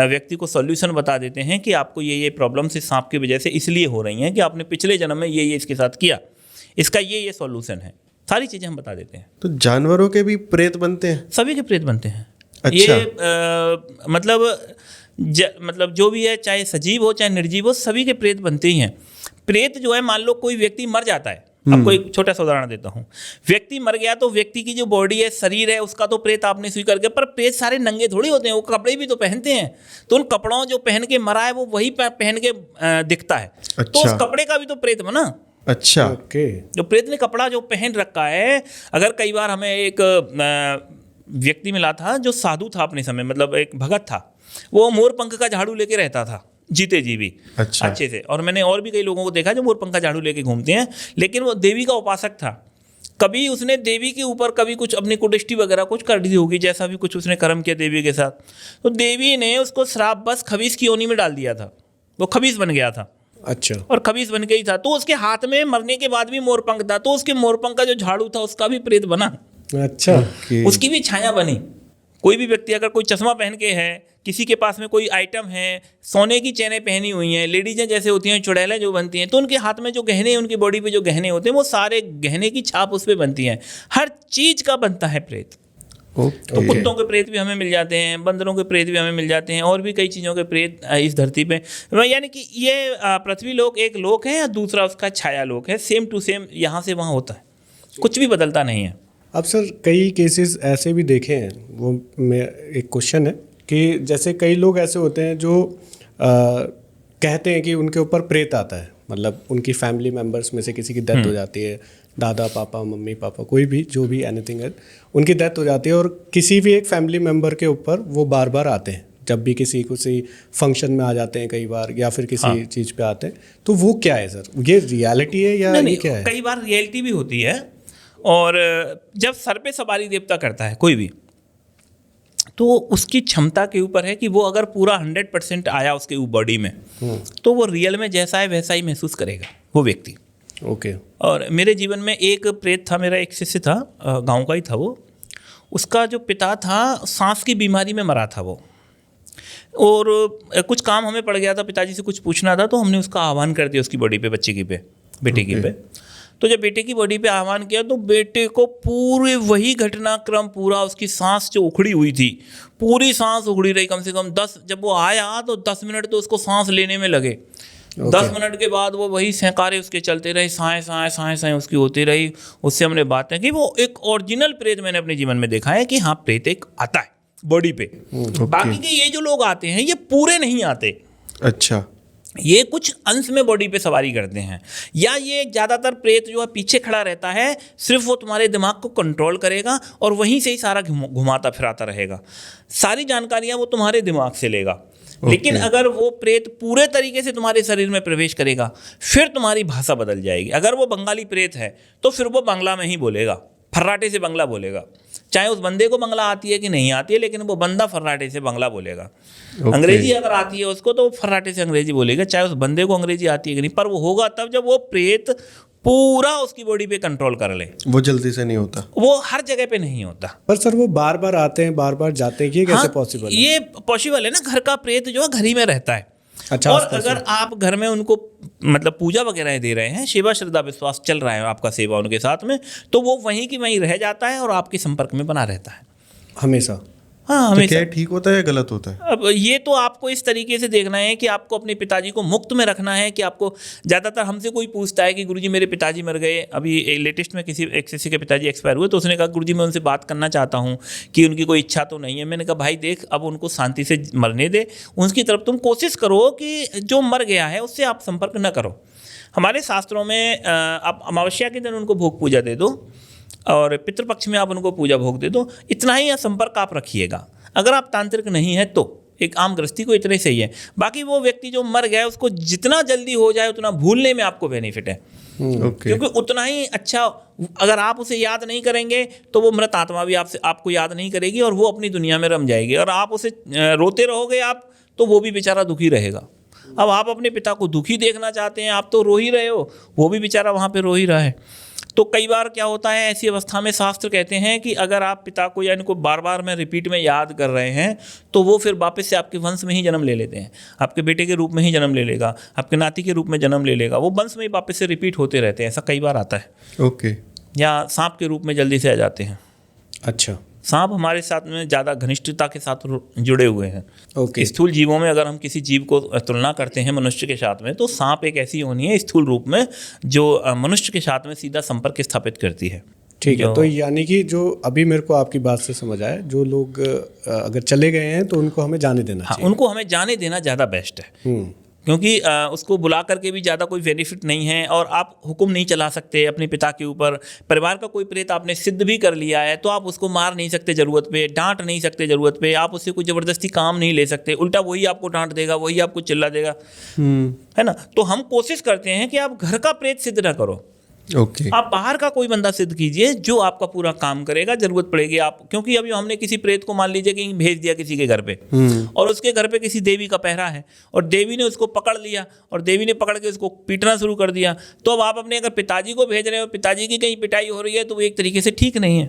व्यक्ति को सॉल्यूशन बता देते हैं कि आपको ये प्रॉब्लम से सांप की वजह से इसलिए हो रही हैं कि आपने पिछले जन्म में ये इसके साथ किया, इसका ये सॉल्यूशन है, सारी चीज़ें हम बता देते हैं। तो जानवरों के भी प्रेत बनते हैं? सभी के प्रेत बनते हैं। अच्छा। ये मतलब जो भी है, चाहे सजीव हो चाहे निर्जीव हो, सभी के प्रेत बनते ही हैं। प्रेत जो है, मान लो कोई व्यक्ति मर जाता है, आपको एक छोटा सा उदाहरण देता हूँ। व्यक्ति मर गया तो व्यक्ति की जो बॉडी है, शरीर है, उसका तो प्रेत आपने स्वीकार किया, पर प्रेत सारे नंगे थोड़ी होते हैं, वो कपड़े भी तो पहनते हैं। तो उन कपड़ों जो पहन के मरा है वो वही पहन के दिखता है। तो उस कपड़े का भी तो प्रेत बना। अच्छा। ओके। जो प्रेत ने कपड़ा जो पहन रखा है, अगर कई बार हमें एक व्यक्ति मिला था जो साधु था अपने समय, मतलब एक भगत था, वो मोर पंख का झाड़ू लेके रहता था, जीते जी भी। अच्छा। अच्छे से। और मैंने और भी कई लोगों को देखा जो मोर पंख का झाड़ू लेके घूमते हैं, लेकिन वो देवी का उपासक था। कभी उसने देवी के ऊपर कभी कुछ अपनी कुटिष्टि वगैरह कुछ कर दी होगी, जैसा भी कुछ उसने कर्म किया देवी के साथ, तो देवी ने उसको श्राप बस खबीस की योनि में डाल दिया था, वो खबीस बन गया था। अच्छा। और खबीस बन गई था, तो उसके हाथ में मरने के बाद भी मोरपंख था, तो उसके मोरपंख का जो झाड़ू था उसका भी प्रेत बना। अच्छा। उसकी भी छाया बनी। कोई भी व्यक्ति अगर कोई चश्मा पहन के है, किसी के पास में कोई आइटम है, सोने की चेनें पहनी हुई हैं, लेडीजें जैसे होती हैं चुड़ैलें जो बनती हैं, तो उनके हाथ में जो गहने, उनकी बॉडी पे जो गहने होते हैं, वो सारे गहने की छाप उस पर बनती है। हर चीज का बनता है प्रेत। तो कुत्तों के प्रेत भी हमें मिल जाते हैं, बंदरों के प्रेत भी हमें मिल जाते हैं, और भी कई चीज़ों के प्रेत इस धरती पे। यानी कि ये पृथ्वी लोक एक लोक है, या दूसरा उसका छाया लोक है, सेम टू सेम यहाँ से वहाँ होता है, कुछ भी बदलता नहीं है। अब सर कई केसेस ऐसे भी देखे हैं, वो एक क्वेश्चन है कि जैसे कई लोग ऐसे होते हैं जो कहते हैं कि उनके ऊपर प्रेत आता है, मतलब उनकी फैमिली मेम्बर्स में से किसी की डेथ हो जाती है, दादा पापा मम्मी पापा कोई भी जो भी एनीथिंग है, उनकी डेथ हो जाती है और किसी भी एक फैमिली मेम्बर के ऊपर वो बार बार आते हैं, जब भी किसी फंक्शन में आ जाते हैं कई बार, या फिर किसी चीज़ पे आते हैं। तो वो क्या है सर, ये रियलिटी है या ये क्या है? कई बार रियलिटी भी होती है, और जब सर पे सवारी देवता करता है कोई भी, तो उसकी क्षमता के ऊपर है कि वो अगर पूरा 100% आया उसके बॉडी में, तो वो रियल में जैसा है वैसा ही महसूस करेगा वो व्यक्ति। ओके। और मेरे जीवन में एक प्रेत था, मेरा एक शिष्य था, गांव का ही था वो। उसका जो पिता था सांस की बीमारी में मरा था वो, और कुछ काम हमें पड़ गया था, पिताजी से कुछ पूछना था, तो हमने उसका आह्वान कर दिया उसकी बॉडी पे, बच्चे की पे, बेटे की पे। तो जब बेटे की बॉडी पे आह्वान किया तो बेटे को पूरे वही घटनाक्रम पूरा, उसकी सांस जो उखड़ी हुई थी, पूरी सांस उखड़ी रही कम से कम 10, जब वो आया तो 10 मिनट तो उसको सांस लेने में लगे। 10 मिनट के बाद वो वही सहकारे उसके चलते रहे, साएं साएं साएं साएं उसकी होती रही। उससे हमने बातें की, वो एक ओरिजिनल प्रेत मैंने अपने जीवन में देखा है कि हाँ प्रेत एक आता है बॉडी पे। बाकी के ये जो लोग आते हैं ये पूरे नहीं आते। अच्छा। ये कुछ अंश में बॉडी पे सवारी करते हैं, या ये ज़्यादातर प्रेत जो है पीछे खड़ा रहता है, सिर्फ वो तुम्हारे दिमाग को कंट्रोल करेगा और वहीं से ही सारा घुमाता फिराता रहेगा, सारी जानकारियाँ वो तुम्हारे दिमाग से लेगा। लेकिन अगर वो प्रेत पूरे तरीके से तुम्हारे शरीर में प्रवेश करेगा, फिर तुम्हारी भाषा बदल जाएगी। अगर वो बंगाली प्रेत है तो फिर वो बांग्ला में ही बोलेगा, फर्राटे से बांग्ला बोलेगा, चाहे उस बंदे को बांग्ला आती है कि नहीं आती है, लेकिन वो बंदा फर्राटे से बांग्ला बोलेगा। अंग्रेजी अगर आती है उसको तो वो फर्राटे से अंग्रेजी बोलेगा, चाहे उस बंदे को अंग्रेजी आती है कि नहीं, पर वो होगा तब जब वो प्रेत पूरा उसकी बॉडी पे कंट्रोल कर ले। वो जल्दी से नहीं होता, वो हर जगह पे नहीं होता। पर सर वो बार बार आते हैं, बार बार जाते हैं, ये कैसे पॉसिबल है? ये पॉसिबल है ना, घर का प्रेत जो है घर ही में रहता है। अच्छा। और अगर आप घर में उनको मतलब पूजा वगैरह दे रहे हैं, सेवा श्रद्धा विश्वास चल रहा है आपका सेवा उनके साथ में, तो वो वहीं की वहीं रह जाता है और आपके संपर्क में बना रहता है हमेशा। हाँ, तो हमेशा। क्या ये ठीक होता है या गलत होता है? अब ये तो आपको इस तरीके से देखना है कि आपको अपने पिताजी को मुक्त में रखना है कि आपको, ज़्यादातर हमसे कोई पूछता है कि गुरुजी मेरे पिताजी मर गए, अभी लेटेस्ट में किसी के पिताजी एक्सपायर हुए, तो उसने कहा गुरुजी मैं उनसे बात करना चाहता हूँ कि उनकी कोई इच्छा तो नहीं है। मैंने कहा भाई देख, अब उनको शांति से मरने दे, उनकी तरफ तुम कोशिश करो कि जो मर गया है उससे आप संपर्क न करो। हमारे शास्त्रों में आप अमावस्या के दिन उनको भोग पूजा दे दो और पितृपक्ष में आप उनको पूजा भोग दे दो, इतना ही संपर्क आप रखिएगा। अगर आप तांत्रिक नहीं है तो एक आम गृहस्थी को इतने सही है। बाकी वो व्यक्ति जो मर गया उसको जितना जल्दी हो जाए उतना भूलने में आपको बेनिफिट है, ओके। क्योंकि उतना ही अच्छा, अगर आप उसे याद नहीं करेंगे तो वो मृत आत्मा भी आपको याद नहीं करेगी और वो अपनी दुनिया में रम जाएगी, और आप उसे रोते रहोगे आप तो वो भी बेचारा दुखी रहेगा। अब आप अपने पिता को दुखी देखना चाहते हैं, आप तो रो ही रहे हो, वो भी बेचारा वहाँ पे रो ही रहा है। तो कई बार क्या होता है ऐसी अवस्था में, शास्त्र कहते हैं कि अगर आप पिता को या इनको बार बार में रिपीट में याद कर रहे हैं तो वो फिर वापस से आपके वंश में ही जन्म ले लेते हैं, आपके बेटे के रूप में ही जन्म ले लेगा, आपके नाती के रूप में जन्म ले लेगा, वो वंश में ही वापस से रिपीट होते रहते हैं। ऐसा कई बार आता है। ओके। या सांप के रूप में जल्दी से आ जाते हैं। अच्छा। सांप हमारे साथ में ज़्यादा घनिष्ठता के साथ जुड़े हुए हैं। ओके। स्थूल जीवों में अगर हम किसी जीव को तुलना करते हैं मनुष्य के साथ में, तो सांप एक ऐसी योनि है स्थूल रूप में जो मनुष्य के साथ में सीधा संपर्क स्थापित करती है। ठीक है, तो यानी कि जो अभी मेरे को आपकी बात से समझ आया, जो लोग अगर चले गए हैं तो उनको हमें जाने देना चाहिए। उनको हमें जाने देना ज़्यादा बेस्ट है, क्योंकि उसको बुला करके भी ज़्यादा कोई बेनिफिट नहीं है, और आप हुक्म नहीं चला सकते अपने पिता के ऊपर। परिवार का कोई प्रेत आपने सिद्ध भी कर लिया है तो आप उसको मार नहीं सकते ज़रूरत पे, डांट नहीं सकते ज़रूरत पे, आप उससे कोई ज़बरदस्ती काम नहीं ले सकते, उल्टा वही आपको डांट देगा, वही आपको चिल्ला देगा, है ना। तो हम कोशिश करते हैं कि आप घर का प्रेत सिद्ध ना करो, ओके। आप बाहर का कोई बंदा सिद्ध कीजिए जो आपका पूरा काम करेगा। जरूरत पड़ेगी आप, क्योंकि अभी हमने किसी प्रेत को मान लीजिए कि भेज दिया किसी के घर पे, और उसके घर पे किसी देवी का पहरा है और देवी ने उसको पकड़ लिया और देवी ने पकड़ के उसको पीटना शुरू कर दिया, तो अब आप अपने अगर पिताजी को भेज रहे हो, पिताजी की कहीं पिटाई हो रही है, तो वो एक तरीके से ठीक नहीं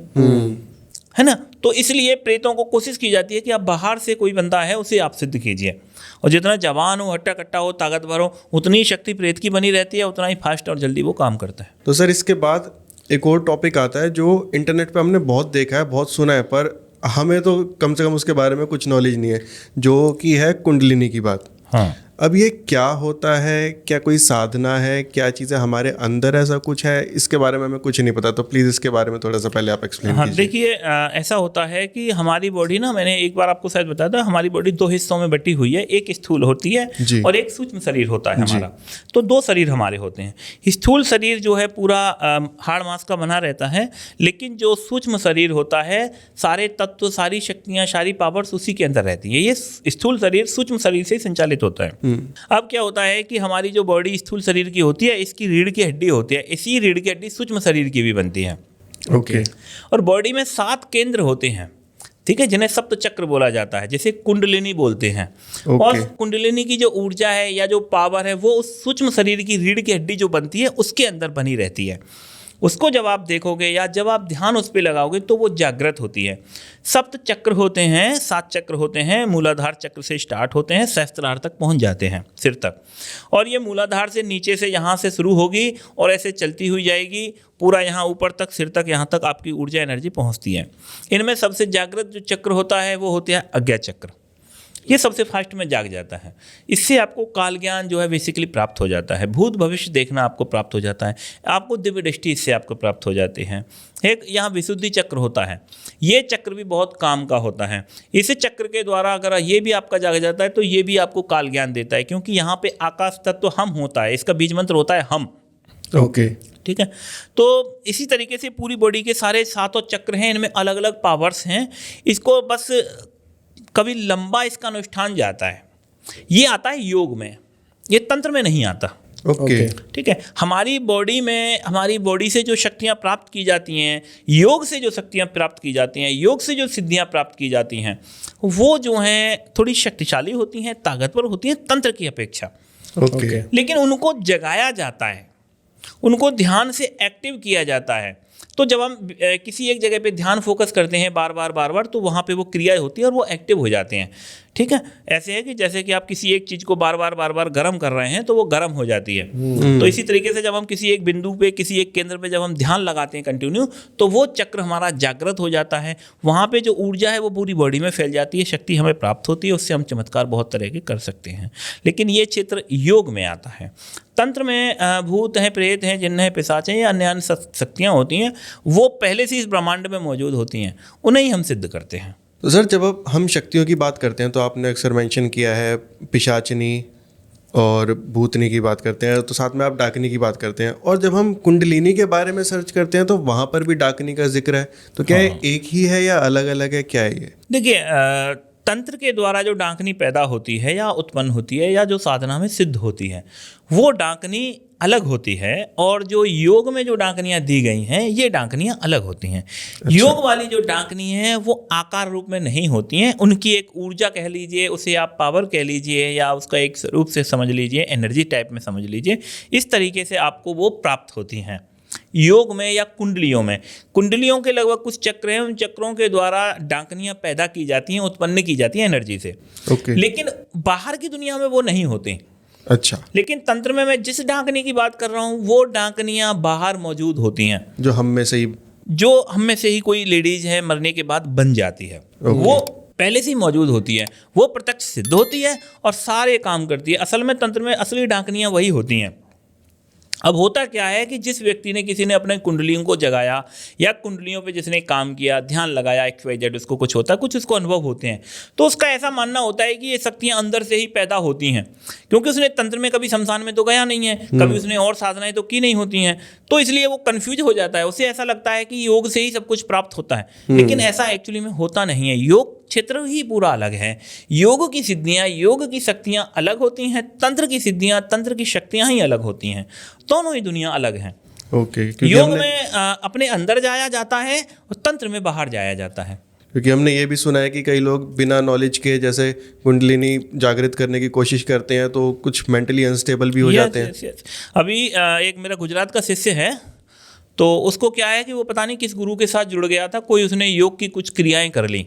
है ना। तो इसलिए प्रेतों को कोशिश की जाती है कि आप बाहर से कोई बंदा है उसे आप सिद्ध कीजिए, और जितना जवान हो, हट्टा कट्टा हो, ताकतवर हो, उतनी शक्ति प्रेत की बनी रहती है, उतना ही फास्ट और जल्दी वो काम करता है। तो सर इसके बाद एक और टॉपिक आता है जो इंटरनेट पे हमने बहुत देखा है, बहुत सुना है, पर हमें तो कम से कम उसके बारे में कुछ नॉलेज नहीं है, जो कि है कुंडलिनी की बात। हाँ, अब ये क्या होता है, क्या कोई साधना है, क्या चीज़ें हमारे अंदर ऐसा कुछ है, इसके बारे में हमें कुछ नहीं पता, तो प्लीज़ इसके बारे में थोड़ा सा पहले आप एक्सप्लेन हाँ, कीजिए। देखिए ऐसा होता है कि हमारी बॉडी ना, मैंने एक बार आपको शायद बताया था, हमारी बॉडी दो हिस्सों में बटी हुई है, एक स्थूल होती है जी। और एक सूक्ष्म शरीर होता है हमारा। तो दो शरीर हमारे होते हैं। स्थूल शरीर जो है पूरा हाड़ मांस का बना रहता है, लेकिन जो सूक्ष्म शरीर होता है, सारे तत्व, सारी शक्तियाँ, सारी पावर्स उसी के अंदर रहती है। ये स्थूल शरीर सूक्ष्म शरीर से ही संचालित होता है। अब क्या होता है कि हमारी जो बॉडी स्थूल शरीर की होती है, इसकी रीढ़ की हड्डी होती है, इसी रीढ़ की हड्डी सूक्ष्म शरीर की भी बनती है। ओके। और बॉडी में 7 केंद्र होते हैं, ठीक है, जिन्हें सप्त चक्र बोला जाता है, जिसे कुंडलिनी बोलते हैं। और कुंडलिनी की जो ऊर्जा है या जो पावर है, वो उस सूक्ष्म शरीर की रीढ़ की हड्डी जो बनती है उसके अंदर बनी रहती है। उसको जब आप देखोगे या जब आप ध्यान उस पर लगाओगे तो वो जागृत होती है। सप्त चक्र होते हैं, 7 चक्र होते हैं, मूलाधार चक्र से स्टार्ट होते हैं, सहस्त्रार तक पहुंच जाते हैं, सिर तक। और ये मूलाधार से नीचे से यहाँ से शुरू होगी और ऐसे चलती हुई जाएगी पूरा यहाँ ऊपर तक, सिर तक, यहाँ तक आपकी ऊर्जा एनर्जी पहुँचती है। इनमें सबसे जागृत जो चक्र होता है वो होता है अज्ञा चक्र। ये सबसे फास्ट में जाग जाता है। इससे आपको काल ज्ञान जो है बेसिकली प्राप्त हो जाता है, भूत भविष्य देखना आपको प्राप्त हो जाता है, आपको दिव्य दृष्टि इससे आपको प्राप्त हो जाती है। एक यहाँ विशुद्धि चक्र होता है, ये चक्र भी बहुत काम का होता है। इस चक्र के द्वारा अगर ये भी आपका जाग जाता है तो ये भी आपको काल ज्ञान देता है, क्योंकि यहाँ पे आकाश तत्व हम होता है, इसका बीज मंत्र होता है हम। ओके। ठीक है, तो इसी तरीके से पूरी बॉडी के सारे 7 चक्र हैं, इनमें अलग अलग पावर्स हैं। इसको बस कभी लंबा इसका अनुष्ठान जाता है, ये आता है योग में, ये तंत्र में नहीं आता। ओके। ठीक है, हमारी बॉडी में, हमारी बॉडी से जो शक्तियाँ प्राप्त की जाती हैं, योग से जो शक्तियाँ प्राप्त की जाती हैं, योग से जो सिद्धियाँ प्राप्त की जाती हैं, वो जो हैं थोड़ी शक्तिशाली होती हैं, ताकतवर होती हैं तंत्र की अपेक्षा। ओके। लेकिन उनको जगाया जाता है, उनको ध्यान से एक्टिव किया जाता है। तो जब हम किसी एक जगह पे ध्यान फोकस करते हैं बार बार, तो वहाँ पे वो क्रियाएं होती है और वो एक्टिव हो जाते हैं। ठीक है। ऐसे है कि जैसे कि आप किसी एक चीज़ को बार बार गर्म कर रहे हैं तो वो गर्म हो जाती है। तो इसी तरीके से जब हम किसी एक बिंदु पे, किसी एक केंद्र पे जब हम ध्यान लगाते हैं कंटिन्यू, तो वो चक्र हमारा जागृत हो जाता है। वहाँ पे जो ऊर्जा है वो पूरी बॉडी में फैल जाती है, शक्ति हमें प्राप्त होती है, उससे हम चमत्कार बहुत तरह के कर सकते हैं। लेकिन ये क्षेत्र योग में आता है। तंत्र में भूत हैं, प्रेत हैं, जिन्न हैं, पिशाच हैं या अन्य शक्तियाँ होती हैं, वो पहले से इस ब्रह्मांड में मौजूद होती हैं, उन्हें ही हम सिद्ध करते हैं। तो सर, जब अब हम शक्तियों की बात करते हैं तो आपने अक्सर मेंशन किया है पिशाचनी और भूतनी की बात करते हैं, तो साथ में आप डाकनी की बात करते हैं, और जब हम कुंडलिनी के बारे में सर्च करते हैं तो वहाँ पर भी डाकनी का जिक्र है। तो क्या ये एक ही है या अलग अलग है, क्या है ये? देखिए, तंत्र के द्वारा जो डाकनी पैदा होती है या उत्पन्न होती है या जो साधना में सिद्ध होती है, वो डाकनी अलग होती है, और जो योग में जो डाकनियाँ दी गई हैं ये डाकनियाँ अलग होती हैं। योग वाली जो डाकनी हैं वो आकार रूप में नहीं होती हैं, उनकी एक ऊर्जा कह लीजिए, उसे आप पावर कह लीजिए, या उसका एक रूप से समझ लीजिए, एनर्जी टाइप में समझ लीजिए, इस तरीके से आपको वो प्राप्त होती हैं। योग में या कुंडलियों में, कुंडलियों के लगभग कुछ चक्र हैं, उन चक्रों के द्वारा डाकनियाँ पैदा की जाती हैं, उत्पन्न की जाती हैं एनर्जी से। लेकिन बाहर की दुनिया में वो नहीं होती। अच्छा। लेकिन तंत्र में मैं जिस डाकनी की बात कर रहा हूँ वो डाकनियाँ बाहर मौजूद होती हैं, जो हम में से ही कोई लेडीज है मरने के बाद बन जाती है, वो पहले से ही मौजूद होती है, वो प्रत्यक्ष सिद्ध होती है और सारे काम करती है। असल में तंत्र में असली डाकनियाँ वही होती हैं। अब होता क्या है कि जिस व्यक्ति ने, किसी ने अपने कुंडलियों को जगाया या कुंडलियों पे जिसने काम किया, ध्यान लगाया, XYZ, उसको कुछ होता है, कुछ उसको अनुभव होते हैं, तो उसका ऐसा मानना होता है कि ये शक्तियाँ अंदर से ही पैदा होती हैं, क्योंकि उसने तंत्र में कभी शमशान में तो गया नहीं है, कभी उसने और साधनाएं तो की नहीं होती हैं, तो इसलिए वो कन्फ्यूज हो जाता है। उसे ऐसा लगता है कि योग से ही सब कुछ प्राप्त होता है, लेकिन ऐसा एक्चुअली में होता नहीं है। योग क्षेत्र ही पूरा अलग है। योग की सिद्धियाँ, योग की शक्तियाँ अलग होती हैं, तंत्र की सिद्धियाँ, तंत्र की शक्तियाँ ही अलग होती हैं, दोनों ही दुनिया अलग हैं। योग में अपने अंदर जाया जाता है और तंत्र में बाहर जाया जाता है। क्योंकि हमने ये भी सुना है कि कई लोग बिना नॉलेज के जैसे कुंडलिनी जागृत करने की कोशिश करते हैं तो कुछ मेंटली अनस्टेबल भी हो जाते हैं। अभी एक मेरा गुजरात का शिष्य है, तो उसको क्या है कि वो पता नहीं किस गुरु के साथ जुड़ गया था, कोई उसने योग की कुछ क्रियाएं कर ली।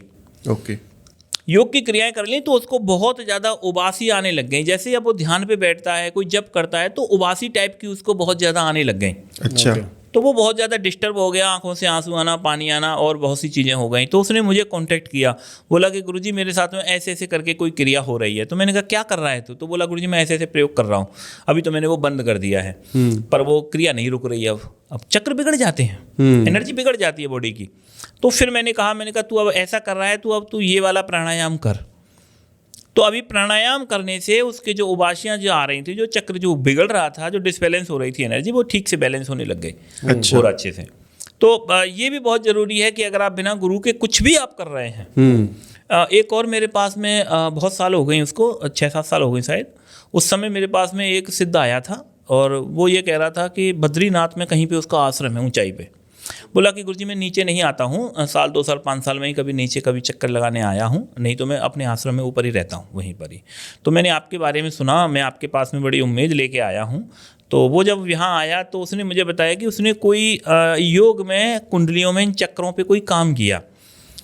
योग की क्रियाएं कर ली तो उसको बहुत ज़्यादा उबासी आने लग गई। जैसे अब वो ध्यान पे बैठता है, कोई जप करता है, तो उबासी टाइप की उसको बहुत ज़्यादा आने लग गई। अच्छा। तो वो बहुत ज़्यादा डिस्टर्ब हो गया, आंखों से आंसू आना, पानी आना और बहुत सी चीज़ें हो गई। तो उसने मुझे कांटेक्ट किया, बोला कि गुरुजी मेरे साथ में ऐसे ऐसे करके कोई क्रिया हो रही है। तो मैंने कहा क्या कर रहा है तू? तो बोला गुरुजी मैं ऐसे ऐसे प्रयोग कर रहा हूँ, अभी तो मैंने वो बंद कर दिया है, पर वो क्रिया नहीं रुक रही है। अब चक्र बिगड़ जाते हैं, एनर्जी बिगड़ जाती है बॉडी की। तो फिर मैंने कहा तू अब ऐसा कर रहा है, तू ये वाला प्राणायाम कर। तो अभी प्राणायाम करने से उसके जो उबासियाँ जो आ रही थी, जो चक्र जो बिगड़ रहा था, जो डिसबैलेंस हो रही थी एनर्जी, वो ठीक से बैलेंस होने लग गई। अच्छा। और अच्छे से। तो ये भी बहुत ज़रूरी है कि अगर आप बिना गुरु के कुछ भी आप कर रहे हैं। एक और मेरे पास में बहुत साल हो गए, उसको 6-7 साल हो गए शायद। उस समय मेरे पास में एक सिद्ध आया था और वो ये कह रहा था कि बद्रीनाथ में कहीं पे उसका आश्रम है ऊंचाई पे। बोला कि गुरुजी मैं नीचे नहीं आता हूँ, साल 2 साल 5 साल में ही कभी नीचे कभी चक्कर लगाने आया हूँ, नहीं तो मैं अपने आश्रम में ऊपर ही रहता हूँ, वहीं पर ही। तो मैंने आपके बारे में सुना, मैं आपके पास में बड़ी उम्मीद लेके आया हूँ। तो वो जब यहाँ आया तो उसने मुझे बताया कि उसने कोई योग में, कुंडलियों में, इन चक्रों पे कोई काम किया।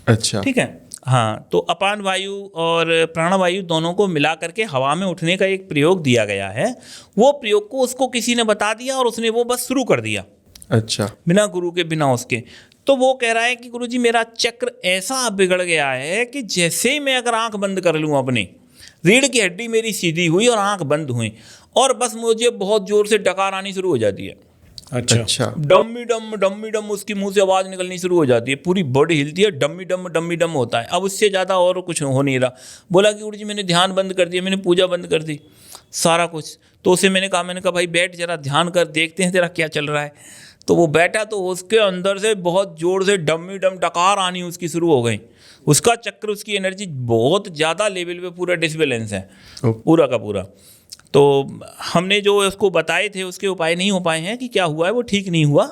अच्छा। ठीक है। हाँ, तो अपान वायु और प्राणवायु दोनों को मिला करके हवा में उठने का एक प्रयोग दिया गया है। वो प्रयोग को उसको किसी ने बता दिया और उसने वो बस शुरू कर दिया। अच्छा। बिना गुरु के, बिना उसके। तो वो कह रहा है कि गुरुजी मेरा चक्र ऐसा बिगड़ गया है कि जैसे ही मैं अगर आंख बंद कर लूँ अपनी, रीढ़ की हड्डी मेरी सीधी हुई और आंख बंद हुई और बस मुझे बहुत जोर से डकार आनी शुरू हो जाती है। अच्छा। डम्मी डम उसकी मुंह से आवाज़ निकलनी शुरू हो जाती है, पूरी बॉडी हिलती है, डम्मी डम होता है। अब उससे ज़्यादा और कुछ हो नहीं रहा। बोला कि गुरुजी मैंने ध्यान बंद कर दिया, मैंने पूजा बंद कर दी, सारा कुछ। तो उसे मैंने कहा भाई बैठ जरा ध्यान कर, देखते हैं तेरा क्या चल रहा है। तो वो बैठा तो उसके अंदर से बहुत ज़ोर से डम्मी डम डकार आनी उसकी शुरू हो गई। उसका चक्र, उसकी एनर्जी बहुत ज़्यादा लेवल पे पूरा डिसबैलेंस है, पूरा का पूरा। तो हमने जो उसको बताए थे उसके उपाय नहीं हो पाए हैं कि क्या हुआ है, वो ठीक नहीं हुआ।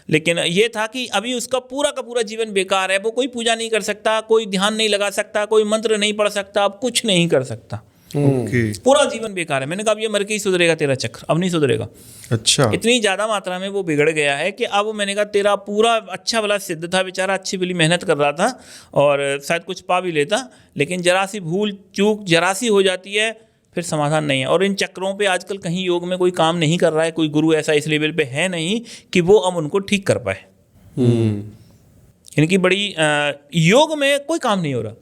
लेकिन ये था कि अभी उसका पूरा का पूरा जीवन बेकार है। वो कोई पूजा नहीं कर सकता, कोई ध्यान नहीं लगा सकता, कोई मंत्र नहीं पढ़ सकता, अब कुछ नहीं कर सकता। ओके। पूरा जीवन बेकार है। मैंने कहा अब ये मर के ही सुधरेगा तेरा चक्र, अब नहीं सुधरेगा। अच्छा। इतनी ज़्यादा मात्रा में वो बिगड़ गया है कि अब मैंने कहा तेरा पूरा अच्छा भला सिद्ध था बेचारा, अच्छी भली मेहनत कर रहा था और शायद कुछ पा भी लेता, लेकिन जरा सी भूल चूक जरा सी हो जाती है फिर समाधान नहीं है। और इन चक्रों पे आजकल कहीं योग में कोई काम नहीं कर रहा है, कोई गुरु ऐसा इस लेवल पे है नहीं कि वो अब उनको ठीक कर पाए। इनकी बड़ी योग में कोई काम नहीं हो रहा,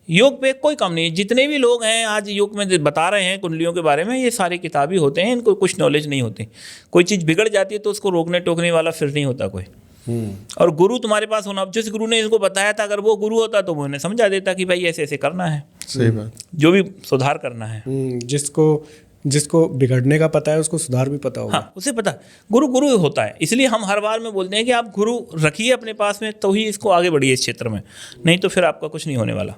योग पे कोई काम नहीं। जितने भी लोग हैं आज योग में बता रहे हैं कुंडलियों के बारे में, ये सारे किताबी होते हैं, इनको कुछ नॉलेज नहीं होती। कोई चीज़ बिगड़ जाती है तो उसको रोकने टोकने वाला फिर नहीं होता कोई। और गुरु तुम्हारे पास होना, अब जिस गुरु ने इसको बताया था अगर वो गुरु होता तो वो उन्हें समझा देता कि भाई ऐसे ऐसे करना है, सही बात, जो भी सुधार करना है। जिसको बिगड़ने का पता है उसको सुधार भी पता होगा। हाँ, उसे पता गुरु गुरु होता है। इसलिए हम हर बार में बोलते हैं कि आप गुरु रखिए अपने पास में तो ही इसको आगे बढ़िए इस क्षेत्र में, नहीं तो फिर आपका कुछ नहीं होने वाला।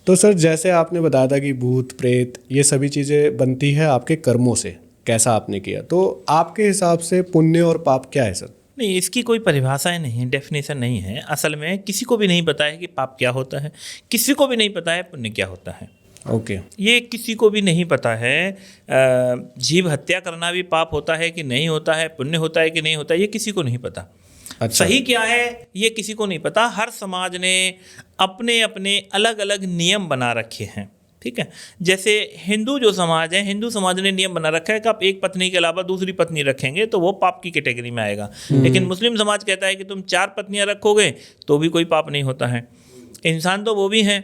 तो सर जैसे आपने बताया था कि भूत प्रेत ये सभी चीज़ें बनती है आपके कर्मों से, कैसा आपने किया, तो आपके हिसाब से पुण्य और पाप क्या है सर? नहीं, इसकी कोई परिभाषाएं नहीं है, डेफिनेशन नहीं है। असल में किसी को भी नहीं पता है कि पाप क्या होता है, किसी को भी नहीं पता है पुण्य क्या होता है। ओके। ये किसी को भी नहीं पता है। जीव हत्या करना भी पाप होता है कि नहीं होता है, पुण्य होता है कि नहीं होता है, ये किसी को नहीं पता। अच्छा। सही क्या है ये किसी को नहीं पता। हर समाज ने अपने अपने अलग अलग नियम बना रखे हैं, ठीक है। जैसे हिंदू जो समाज है, हिंदू समाज ने नियम बना रखा है कि आप एक पत्नी के अलावा दूसरी पत्नी रखेंगे तो वो पाप की कैटेगरी में आएगा। लेकिन मुस्लिम समाज कहता है कि तुम 4 पत्नियां रखोगे तो भी कोई पाप नहीं होता है। इंसान तो वो भी हैं,